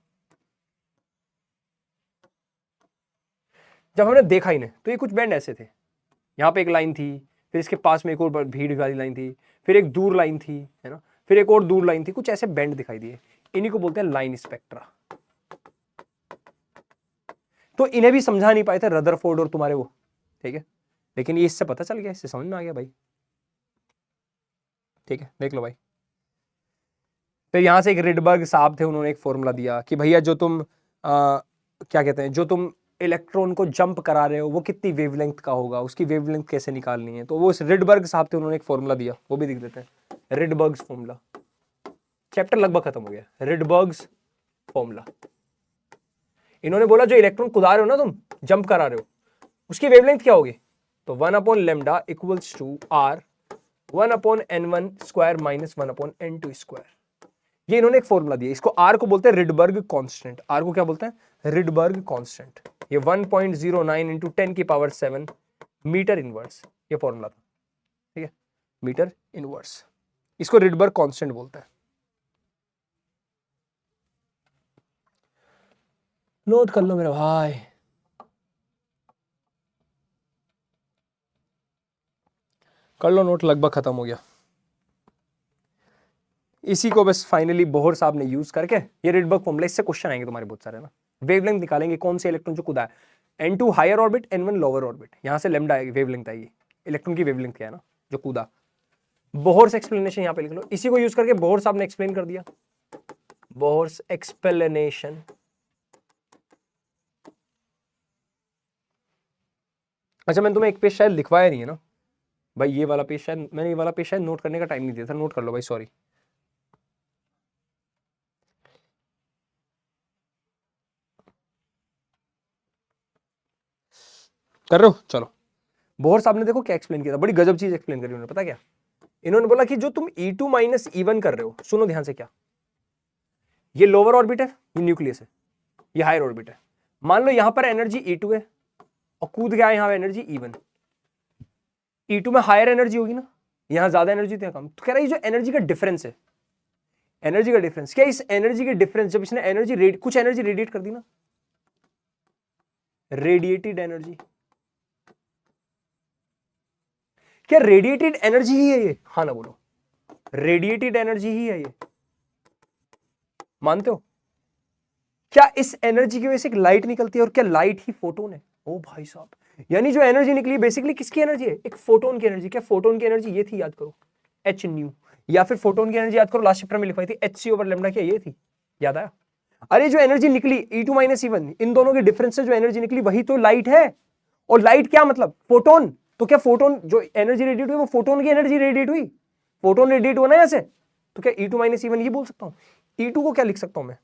जब हमने देखा इन्हें तो ये कुछ बैंड ऐसे थे, यहाँ पे एक लाइन थी, फिर इसके पास में एक और भीड़ वाली लाइन थी, फिर एक दूर लाइन थी, है ना, फिर एक और दूर लाइन थी, कुछ ऐसे बैंड दिखाई दिए, इन्हीं को बोलते हैं लाइन स्पेक्ट्रा। तो इन्हें भी समझा नहीं पाए थे रदरफोर्ड और तुम्हारे वो, ठीक है, लेकिन ये इससे पता चल गया, इससे समझ में आ गया भाई, ठीक है, देख लो भाई। फिर यहां से एक रिडबर्ग साहब थे, उन्होंने एक फॉर्मूला दिया कि भैया जो तुम क्या कहते हैं, जो तुम इलेक्ट्रॉन को जंप करा रहे हो वो कितनी वेवलेंथ का होगा, उसकी वेवलेंथ कैसे निकालनी है, तो वो रिडबर्ग साहब थे, उन्होंने एक फॉर्मूला दिया, वो भी दिख देते हैं, रिडबर्ग्स फॉर्मूला। चैप्टर लगभग खत्म हो गया, रिडबर्ग्स फॉर्मूला। इन्होंने बोला जो इलेक्ट्रॉन कुदा रहे हो ना तुम, जंप करा रहे हो, उसकी वेवलेंथ क्या होगी, तो 1/λ equals to R 1/n1 square minus 1/n2 square. ये इन्होंने एक फॉर्मूला दिया, इसको आर को बोलते हैं रिडबर्ग कांस्टेंट, आर को क्या बोलते हैं, रिडबर्ग कांस्टेंट। ये 1.09 इंटू 10⁻7 मीटर इनवर्स, ये फॉर्मूला था, ठीक है, मीटर इनवर्स, इसको रिडबर्ग कांस्टेंट बोलते हैं। नोट कर लो मेरे भाई, कर लो नोट, लगभग खत्म हो गया। इसी को बस फाइनली बोहर साहब ने यूज करके, ये रिडबर्ग फॉर्मूला, इससे क्वेश्चन आएंगे तुम्हारे बहुत सारे ना, वेवलेंथ निकालेंगे कौन से इलेक्ट्रॉन जो कुदा है, n2 higher orbit n1 lower orbit, यहां से लैम्डा आएगी, वेवलेंथ आएगी, इलेक्ट्रॉन की वेवलेंथ क्या है ना जो कूदा। बोहर्स एक्सप्लेनेशन यहां पे लिख लो, इसी को यूज करके बोहर साहब ने एक्सप्लेन कर दिया, बोहर्स एक्सप्लेनेशन। अच्छा मैंने तुम्हें एक पेज शायद लिखवाया नहीं है ना भाई, ये वाला पेज शायद, मैंने ये वाला पेज शायद नोट करने का टाइम नहीं दिया था, नोट कर लो भाई, सॉरी। कर रहे हो, चलो। बोहर साहब ने देखो क्या एक्सप्लेन किया था, बड़ी गजब चीज एक्सप्लेन करी उन्होंने, पता क्या, इन्होंने बोला कि जो तुम E2 माइनस E1 कर रहे हो, सुनो ध्यान से, क्या ये लोअर ऑर्बिट है, ये न्यूक्लियस है, ये हायर ऑर्बिट है, मान लो यहां पर एनर्जी E2 है और कूद गया यहां एनर्जी E1, E2 में हायर एनर्जी होगी ना, यहां ज्यादा एनर्जी थी कम, तो कह रहा है ये जो एनर्जी का डिफरेंस है, एनर्जी का डिफरेंस क्या, इस एनर्जी के डिफरेंस जब इसने एनर्जी कुछ एनर्जी रेडिएट कर दी ना, रेडिएटेड एनर्जी, क्या रेडिएटेड एनर्जी ही है ये, हाँ ना बोलो, रेडिएटेड एनर्जी ही है ये, मानते हो, क्या इस एनर्जी की वजह से एक लाइट निकलती है, और क्या लाइट ही फोटोन है, ओ भाई साहब, यानी जो एनर्जी निकली बेसिकली किसकी एनर्जी है? एक फोटोन की एनर्जी। क्या फोटोन की एनर्जी ये थी? याद करो, एच न्यू। या फिर फोटोन की एनर्जी याद करो, लास्ट चैप्टर में लिखवाई थी, एच सी ओवर लेमडा। क्या ये थी? याद आया? अरे जो एनर्जी निकली E2 माइनस E1, इन दोनों के डिफरेंस से जो एनर्जी निकली वही तो लाइट है। और लाइट क्या मतलब? फोटोन। तो क्या फोटोन जो एनर्जी रेडिएट हुई वो फोटोन की एनर्जी रेडिएट हुई? फोटोन रेडिएट हुआ ना यहाँ से, तो क्या E2 माइनस E1 ये बोल सकता हूं? E2 को क्या लिख सकता हूं मैं?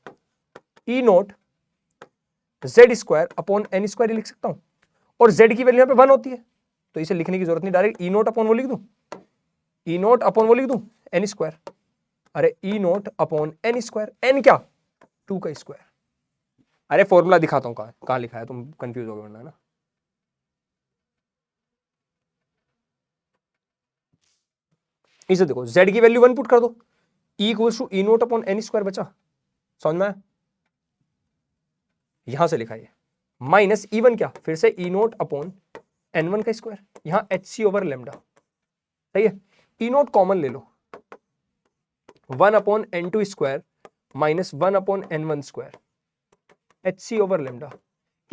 E note Z square upon N square लिख सकता हूं। और Z की वैल्यू यहाँ पे 1 होती है, तो इसे लिखने की जरूरत नहीं, डायरेक्ट E नोट अपॉन वो लिख दूं, E नोट अपॉन वो लिख दूं N स्क्वायर। अरे E naught upon N square, N क्या? 2 का स्क्वायर। अरे फॉर्मूला दिखाता हूं, कहां लिखा है, तुम कंफ्यूज हो गए वरना ना। इसे देखो, Z की वैल्यू 1 पुट कर दो, E equals to E naught upon N square बचा। समझ में आया? यहां से लिखा है माइनस E1 क्या? फिर से E नोट अपॉन N1 का स्क्वायर, यहां HC ओवर लेमडा। सही है? E नोट कॉमन ले लो, 1 upon N2 square minus 1 upon N1 square, HC over lambda.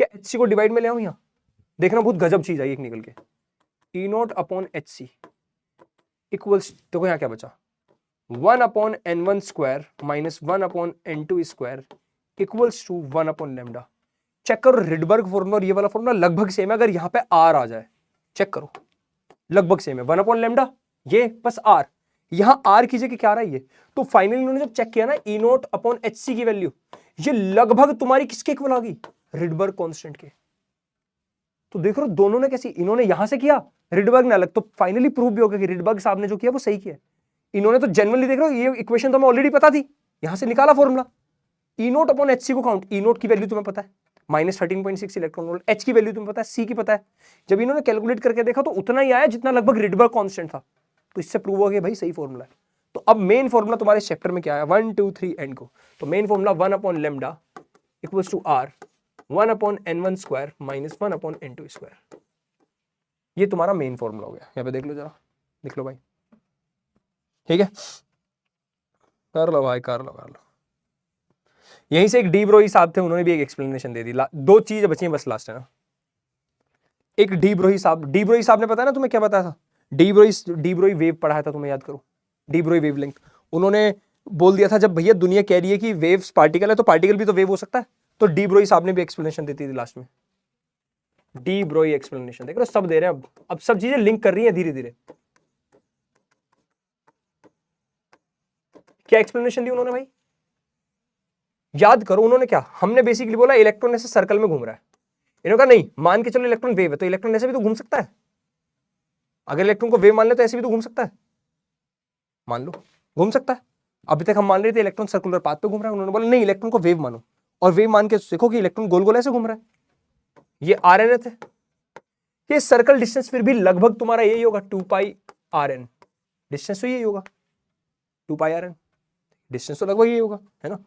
क्या HC को डिवाइड में ले आऊं? यहां देखना, बहुत गजब चीज आई एक निकल के। E naught upon HC equals, देखो यहां क्या बचा, 1 upon N1 square minus 1 upon N2 square equals to 1 upon lambda. Check करो, रिडबर्ग फॉर्मूला और ये वाला फॉर्मूला लगभग सेम है। अगर यहां पे R आ जाए, चेक करो, लगभग सेम है, 1 अपॉन लेमडा, ये बस R। यहां R की जगह क्या आ रहा है ये? तो फाइनली इन्होंने जब चेक किया ना E नोट अपॉन HC की वैल्यू, ये लगभग तुम्हारी किसके इक्वल आ गई? रिडबर्ग कांस्टेंट के। तो देख रहे हो दोनों ने कैसी, इन्होंने यहां से किया, रिडबर्ग ने अलग, तो फाइनली प्रूव भी हो गया कि रिडबर्ग साहब ने जो किया वो सही किया। इन्होंने तो जनरली, देख रहे हो, ये इक्वेशन तो हमें ऑलरेडी पता थी, यहां से निकाला formula. E naught upon HC को काउंट, E नोट की वैल्यू तुम्हें पता है -13.6 इलेक्ट्रॉन वोल्ट, H की वैल्यू तुम्हें पता है, C की पता है। जब इन्होंने कैलकुलेट करके देखा तो उतना ही आया जितना लगभग रिडबर्ग कांस्टेंट था। तो इससे प्रूव हो गया भाई सही फॉर्मूला है। तो अब मेन फॉर्मूला तुम्हारे चैप्टर में क्या है? 1 2 3 एंड को। तो main formula 1 upon lambda equals to R 1 upon N1 square minus 1 upon N2 square. ये तुम्हारा मेन फॉर्मूला हो गया। यहाँ पे देख लो जरा, लिख लो भाई, ठीक है? कर लो भाई, कर लो कर लो। यहीं से एक डी ब्रोई साहब थे, उन्होंने भी एक एक्सप्लेनेशन दे दी। दो चीजें बची हैं बस लास्ट है ना। एक डी ब्रोई साहब ने पता है ना तुम्हें क्या बताया था? डी ब्रोई वेव पढ़ाया था तुम्हें, याद करो, डी ब्रोई वेवलेंथ। उन्होंने बोल दिया था जब भैया दुनिया कह रही है कि वेव्स पार्टिकल है तो पार्टिकल भी तो वेव हो सकता है। तो डी ब्रोई साहब ने भी एक्सप्लेनेशन देती थी लास्ट में, डी ब्रोई एक्सप्लेनेशन। देख रहे हो सब दे रहे हैं, अब सब चीजें लिंक कर रही है धीरे धीरे। क्या एक्सप्लेनेशन दी उन्होंने भाई? याद करो उन्होंने क्या, हमने बेसिकली बोला इलेक्ट्रॉन ऐसे सर्कल में घूम रहा है। इन्होंने कहा नहीं, मान के चलो इलेक्ट्रॉन वेव है, तो इलेक्ट्रॉन ऐसे भी तो घूम सकता है। अगर इलेक्ट्रॉन को वेव मान ले तो ऐसे भी तो घूम सकता है, मान लो घूम सकता है। अभी तक हम मान रहे थे इलेक्ट्रॉन सर्कुलर पाथ पे घूम रहा है, उन्होंने बोला नहीं, इलेक्ट्रॉन को वेव मानो, और वेव मान के देखो कि इलेक्ट्रॉन गोल गोल ऐसे घूम रहा है। ये RNA थे, ये सर्कल डिस्टेंस फिर भी लगभग तुम्हारा यही होगा 2πRN। डिस्टेंस तो यही होगा 2πRN, डिस्टेंस तो लगभग यही होगा, है ना?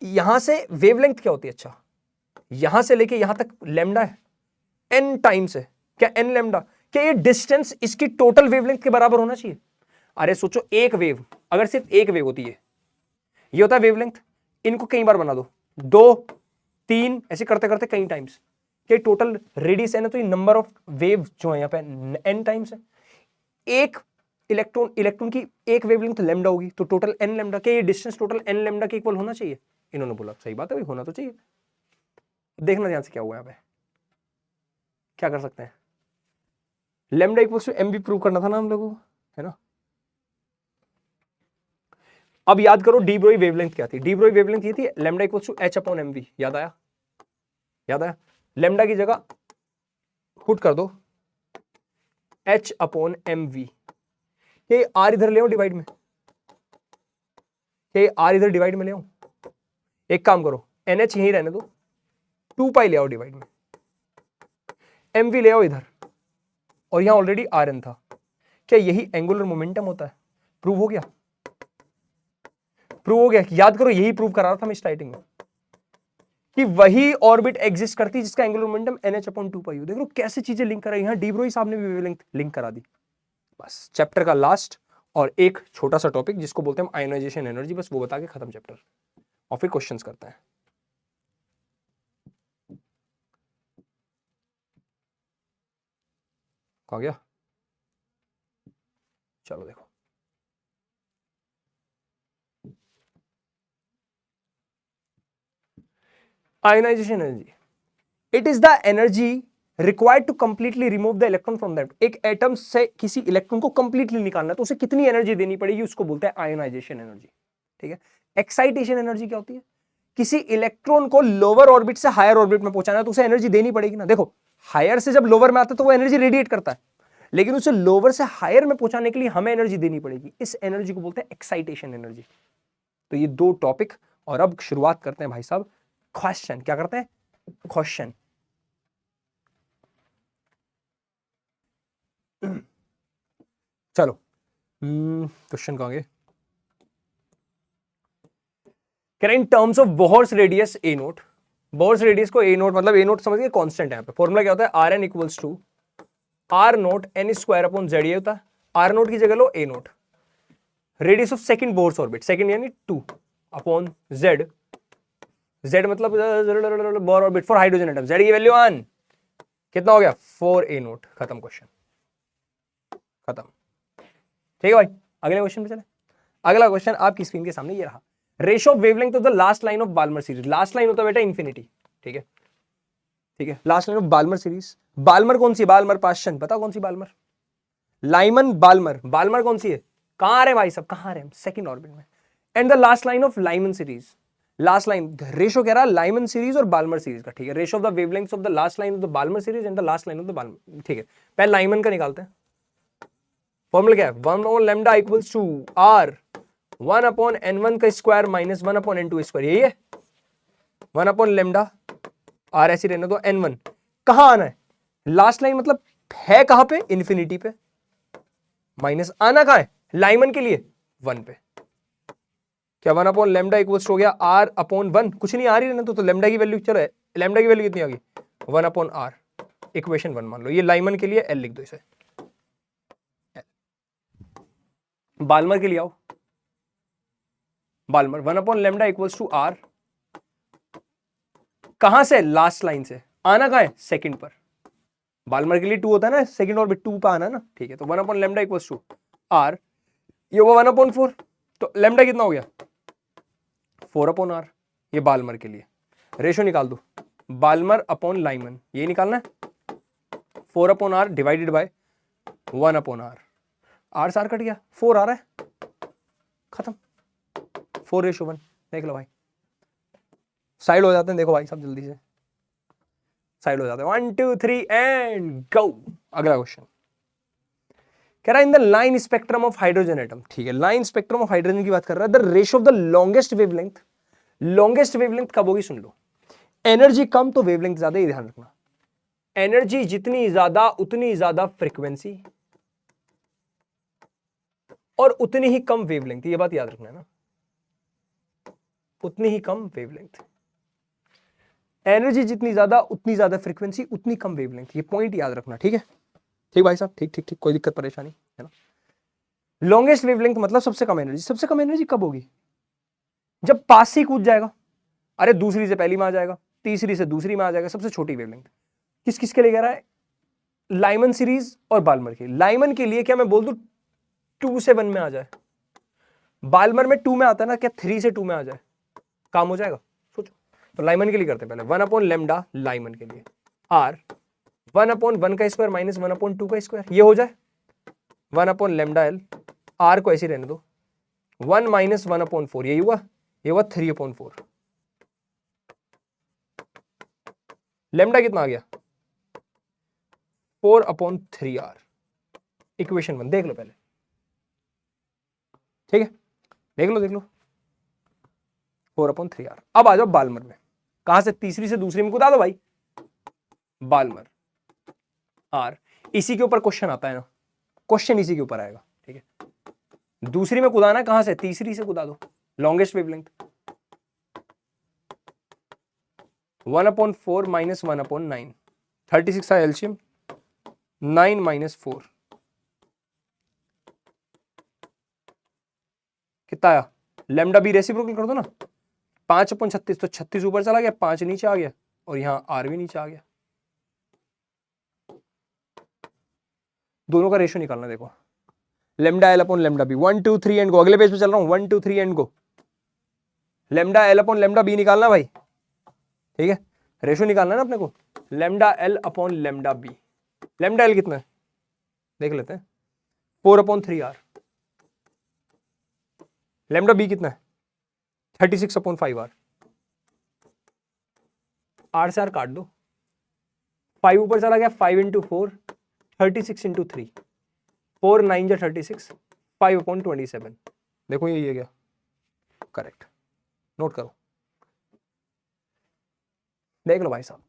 यहां से वेवलेंथ क्या होती है? अच्छा, यहां से लेके यहां तक लैम्डा है, n टाइम्स है। क्या n लैम्डा? क्या ये डिस्टेंस इसकी टोटल वेवलेंथ के बराबर होना चाहिए? अरे सोचो, एक वेव, अगर सिर्फ एक वेव होती है, ये होता है वेवलेंथ, इनको कई बार बना दो, 2 3 ऐसे करते करते कई टाइम्स, ये टोटल रेडियस है ना, तो ये नंबर ऑफ वेव जो है यहाँ पे n टाइम्स है। एक इलेक्ट्रॉन की एक वेवलेंथ लैम्डा होगी, तो टोटल n लैम्डा। क्या ये डिस्टेंस टोटल n लैम्डा के इक्वल होना चाहिए? इन्होंने बोला सही बात है भाई, होना तो चाहिए। देखना ध्यान से क्या हुआ यहाँ पे, क्या कर सकते हैं? लैम्डा इक्वल्स टू m भी प्रूव करना था ना हम लोगों को, है ना? अब याद करो डी ब्रोई वेवलेंथ क्या थी? डी ब्रोई वेवलेंथ ये थी lambda equals to h upon mv। याद आया? याद आया? लैम्डा की जगह पुट कर दो h अपॉन mv। ये r इधर ले आओ डिवाइड में, ये r इधर डिवाइड में ले आओ। एक काम करो, NH यहीं रहने दो, 2π ले आओ डिवाइड में, mv ले आओ इधर, और यहां ऑलरेडी Rn था। क्या यही एंगुलर मोमेंटम होता है? प्रूव हो गया, प्रूव हो गया। याद करो, यही प्रूव करा रहा था मैं स्टार्टिंग में कि वही ऑर्बिट एग्जिस्ट करती है जिसका angular momentum NH upon 2πu। देख लो कैसे चीजें लिंक कराई, यहां डी ब्रोई साहब ने भी वेवलेंथ लिंक करा दी। बस चैप्टर का लास्ट और एक छोटा सा टॉपिक जिसको बोलते हैं आयोनाइजेशन एनर्जी, बस वो बता के खत्म चैप्टर, और फिर क्वेश्चंस करते हैं। कहाँ गया, चलो देखो, ionization energy, it is the energy required to completely remove the electron from that. एक एटम से किसी इलेक्ट्रॉन को कंप्लीटली निकालना है तो उसे कितनी एनर्जी देनी पड़ेगी, उसको बोलते हैं आयोनाइजेशन एनर्जी। ठीक है। एक्साइटेशन एनर्जी क्या होती है, किसी इलेक्ट्रॉन को लोअर ऑर्बिट से हायर ऑर्बिट में पहुंचाना है तो उसे एनर्जी देनी पड़ेगी ना। देखो हायर से जब लोअर में आता है तो वो एनर्जी रेडिएट करता है, लेकिन उसे लोअर से हायर में पहुंचाने के लिए हमें एनर्जी देनी पड़ेगी। इस एनर्जी को बोलते हैं एक्साइटेशन एनर्जी। तो ये दो टॉपिक, और अब शुरुआत करते हैं भाई साहब क्वेश्चन। क्या करते हैं, क्वेश्चन। चलो क्वेश्चन कहां गए, कह रहे in terms of Bohr's radius A note. Bohr's radius को ए नोट मतलब ए नोट समझिए कांस्टेंट है, यहाँ पे फॉर्मूला क्या होता है, are n equals to r naught N square upon z, ये होता है। आर नोट की जगह लो a naught, radius of second Bohr's orbit, second यानी 2 अपॉन जेड, जेड मतलब Bohr orbit for hydrogen atom, z की वैल्यू 1, कितना हो गया 4 ए नोट। खत्म क्वेश्चन, खत्म। ठीक है भाई, अगले क्वेश्चन पे चले। अगला क्वेश्चन आपकी स्क्रीन के सामने ये रहा, ratio of wavelength of the last line of Balmer series. Last line होता है बेटा इंफिनिटी। ठीक है, ठीक है, last line of Balmer series. Balmer कौन सी, बाल्मर पास्चन, पता कौन सी बाल्मर, लाइमन बाल्मर। बाल्मर कौन सी है, कहां आ रहे भाई सब, कहां आ रहे हैं, सेकंड ऑर्बिट में। And the last line of Lyman series, last line ratio कह रहा है लाइमन सीरीज और बाल्मर सीरीज का। ठीक है, ratio of the wavelengths of the last line of the Balmer series and the last line of the Balmer. ठीक है, पहले लाइमन का निकालते हैं। फॉर्मूला क्या है, 1 over lambda equals to R 1 upon n1 का square minus 1 upon n2 square, यही है 1 अपॉन लैम्डा, आर ऐसे रहने दो, n1 कहां आना है, लास्ट लाइन मतलब है कहां पे, इंफिनिटी पे, माइनस आना कहां है लाइमन के लिए 1 पे। क्या 1 अपॉन लैम्डा इक्वल्स हो गया आर अपॉन 1, कुछ नहीं आ रही रहने तो लैम्डा की वैल्यू, चलो लैम्डा की वैल्यू कितनी आ गई 1 अपॉन आर, इक्वेशन 1 मान लो, ये लाइमन के लिए एल लिख दो इसे। बाल्मर के लिए आओ, Balmer 1 upon lambda equals to R, कहां से, लास्ट लाइन से, आना कहां है सेकंड पर, बाल्मर के लिए 2 होता है ना, सेकंड ऑर्बिट 2 पे आना ना। ठीक है, तो 1 upon lambda equals to R, ये वो 1 अपॉन 4, तो लैम्डा कितना हो गया 4 अपॉन आर, ये बाल्मर के लिए। रेशो निकाल दो, बाल्मर अपॉन लाइमन, ये निकालना है 4 upon R divided by 1 upon R, R सार कट गया, 4 आ रहा है, खत्म, 4:1। देख लो भाई, साइड हो जाते हैं, देखो भाई सब जल्दी से साइड हो जाते हैं, 1 2 3 एंड गो। अगला क्वेश्चन कह रहा है in the line spectrum of hydrogen atom. ठीक है, लाइन स्पेक्ट्रम ऑफ हाइड्रोजन की बात कर रहा है, the ratio of the longest wavelength, longest wavelength कब होगी, सुन लो, एनर्जी कम तो वेवलेंथ ज्यादा, ही ध्यान रखना, एनर्जी जितनी ज्यादा उतनी ज्यादा फ्रीक्वेंसी और उतनी ही कम वेवलेंथ, ये बात याद रखना है ना, उतनी ही कम वेवलेंथ, एनर्जी जितनी ज्यादा उतनी ज्यादा फ्रीक्वेंसी उतनी कम वेवलेंथ, ये पॉइंट याद रखना। ठीक है, ठीक भाई साहब, ठीक ठीक ठीक, कोई दिक्कत परेशानी है ना। लॉन्गेस्ट वेवलेंथ मतलब सबसे कम एनर्जी, सबसे कम एनर्जी कब होगी, जब पास से कूद जाएगा, अरे दूसरी से पहली में आ जाएगा, तीसरी से दूसरी में आ जाएगा, सबसे छोटी वेवलेंथ। किस किस के लिए कह रहा है, लाइमन सीरीज और बाल्मर के। लाइमन के लिए क्या मैं बोल दूं 2 से 1 में आ जाए, बाल्मर में 2 में आता है ना, क्या 3 से 2 में आ जाए, काम हो जाएगा, सोचो। तो लाइमन के लिए करते हैं पहले, 1 अपॉन लैम्डा लाइमन के लिए, आर 1 अपॉन 1 का स्क्वायर माइनस 1 अपॉन 2 का स्क्वायर, ये हो जाए 1 अपॉन लैम्डा एल, आर को ऐसे रहने दो, 1 माइनस 1 अपॉन 4, यही हुआ, ये हुआ 3 अपॉन 4, लैम्डा कितना आ गया 4 अपॉन 3 आर, इक्वेशन 1 देख लो पहले। ठीक है, देख लो देख लो, 4 अपॉन 3 आर। अब आ जाओ बाल्मर में, कहां से, तीसरी से दूसरी में कूदा दो भाई, बाल्मर आर, इसी के ऊपर क्वेश्चन आता है ना, क्वेश्चन इसी के ऊपर आएगा। ठीक है, दूसरी में कूदाना, कहां से, तीसरी से कूदा दो, longest wavelength, 1 upon 4 minus 1 upon 9, 36 है एलसीएम, 9 माइनस 4 कितना आया, लैम्डा बी रेसिप्रोकल कर दो ना, 5 अपॉन 36, तो 36 ऊपर चला गया, 5 नीचे आ गया, और यहां आर भी नीचे आ गया। दोनों का रेशियो निकालना। देखो lambda L upon lambda B, 1 2 3 and go. अगले पेज पे चल रहा हूं, 1 2 3 and go. Lambda L upon lambda B निकालना भाई, ठीक है, रेशियो निकालना है ना अपने को। Lambda L upon lambda B, lambda L कितना है देख लेते हैं, 4/3 आर। लेमडा बी कितना है 36/5 आर। आर से आर काट दो, 5 ऊपर चला गया, 5 × 4 36 × 3, 4 9 जा 36, 5/27। देखो ये क्या करेक्ट, नोट करो, देख लो भाई साहब।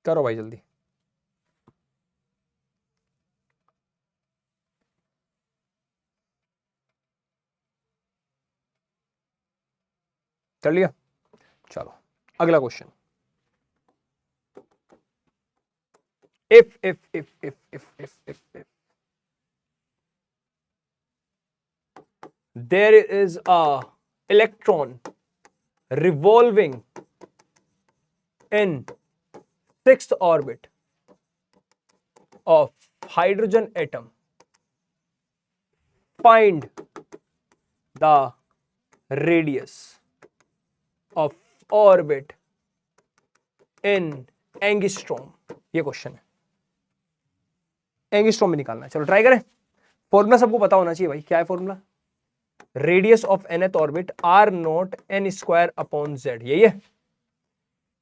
करो भाई जल्दी। कर लिया, चलो अगला question. if there is a electron revolving in sixth orbit of hydrogen atom, find the radius of orbit in angstrom. ये क्वेश्चन है, एंगस्ट्रॉम में निकालना है। चलो ट्राई करें। फॉर्मूला सबको पता होना चाहिए भाई, क्या है formula? Radius of nth orbit r not n square upon z, यही है।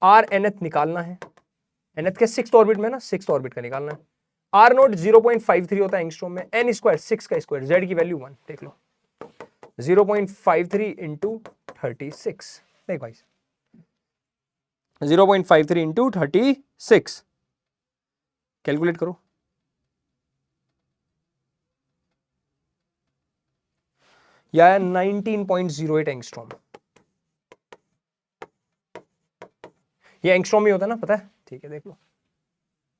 r nth निकालना है, nth के सिक्स्थ ऑर्बिट में ना, सिक्स्थ ऑर्बिट का निकालना है। r नॉट 0.53 होता है एंगस्ट्रॉम में, n स्क्वायर 6 का स्क्वायर, z की वैल्यू 1, देख लो 0.53 इंटू 36। देख भाई 0.53 इंटू 36 कैलकुलेट करो, या 19.08 एंगस्ट्रॉम। ये एंगस्ट्रॉम ही होता है ना, पता है, ठीक है देख लो।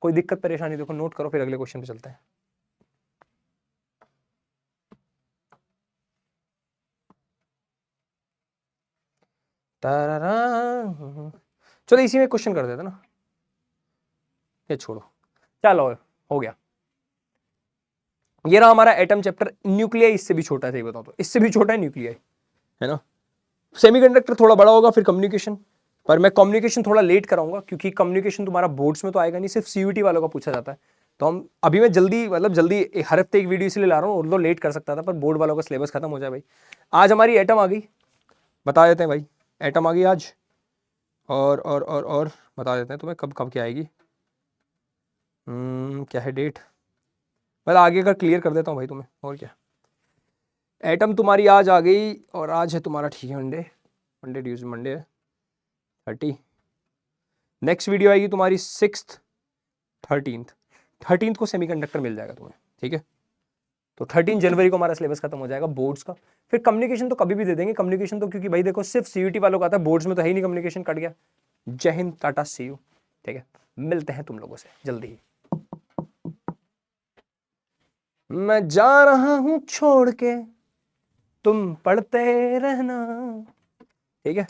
कोई दिक्कत परेशानी देखो, नोट करो, फिर अगले क्वेश्चन पे चलते हैं। चलो इसी में क्वेश्चन कर देते ना, ये छोड़ो, चलो हो गया। ये रहा हमारा एटम चैप्टर। न्यूक्लियाई इससे भी छोटा है, सही बताओ तो इससे भी छोटा है न्यूक्लियाई, है ना। सेमीकंडक्टर थोड़ा बड़ा होगा, फिर कम्युनिकेशन, पर मैं कम्युनिकेशन थोड़ा लेट कराऊंगा, क्योंकि कम्युनिकेशन तुम्हारा बोर्ड्स में तो आएगा नहीं, सिर्फ सीयूटी वालों का पूछा जाता है। तो हम अभी मैं जल्दी, मतलब जल्दी हर हफ्ते एक वीडियो इसलिए ला रहा हूँ, और तो लेट कर सकता था, पर बोर्ड वालों का सिलेबस खत्म हो जाए भाई। आज हमारी एटम आ गई, बता देते हैं भाई, एटम आ गई आज। और बता देते हैं तुम्हें कब कब क्या आएगी। क्या है डेट, मैं आगे का क्लियर कर देता हूँ भाई तुम्हें, और क्या। एटम तुम्हारी आज आ गई, और आज है तुम्हारा, ठीक है, मंडे ट्यूजडे मंडे है 30। नेक्स्ट वीडियो आएगी तुम्हारी 6th 13th को सेमीकंडक्टर मिल जाएगा तुम्हें, ठीक है। तो 13 जनवरी को हमारा सिलेबस खत्म हो जाएगा बोर्ड्स का। फिर कम्युनिकेशन तो कभी भी दे देंगे, कम्युनिकेशन तो, क्योंकि भाई देखो सिर्फ सीयूटी वालों का आता है, बोर्ड्स में तो है ही नहीं, कम्युनिकेशन कट गया। जय हिंद, टाटा, सी यू, ठीक है, मिलते हैं तुम लोगों से जल्दी ही। मैं जा रहा हूं छोड़ के, तुम पढ़ते रहना, ठीक है।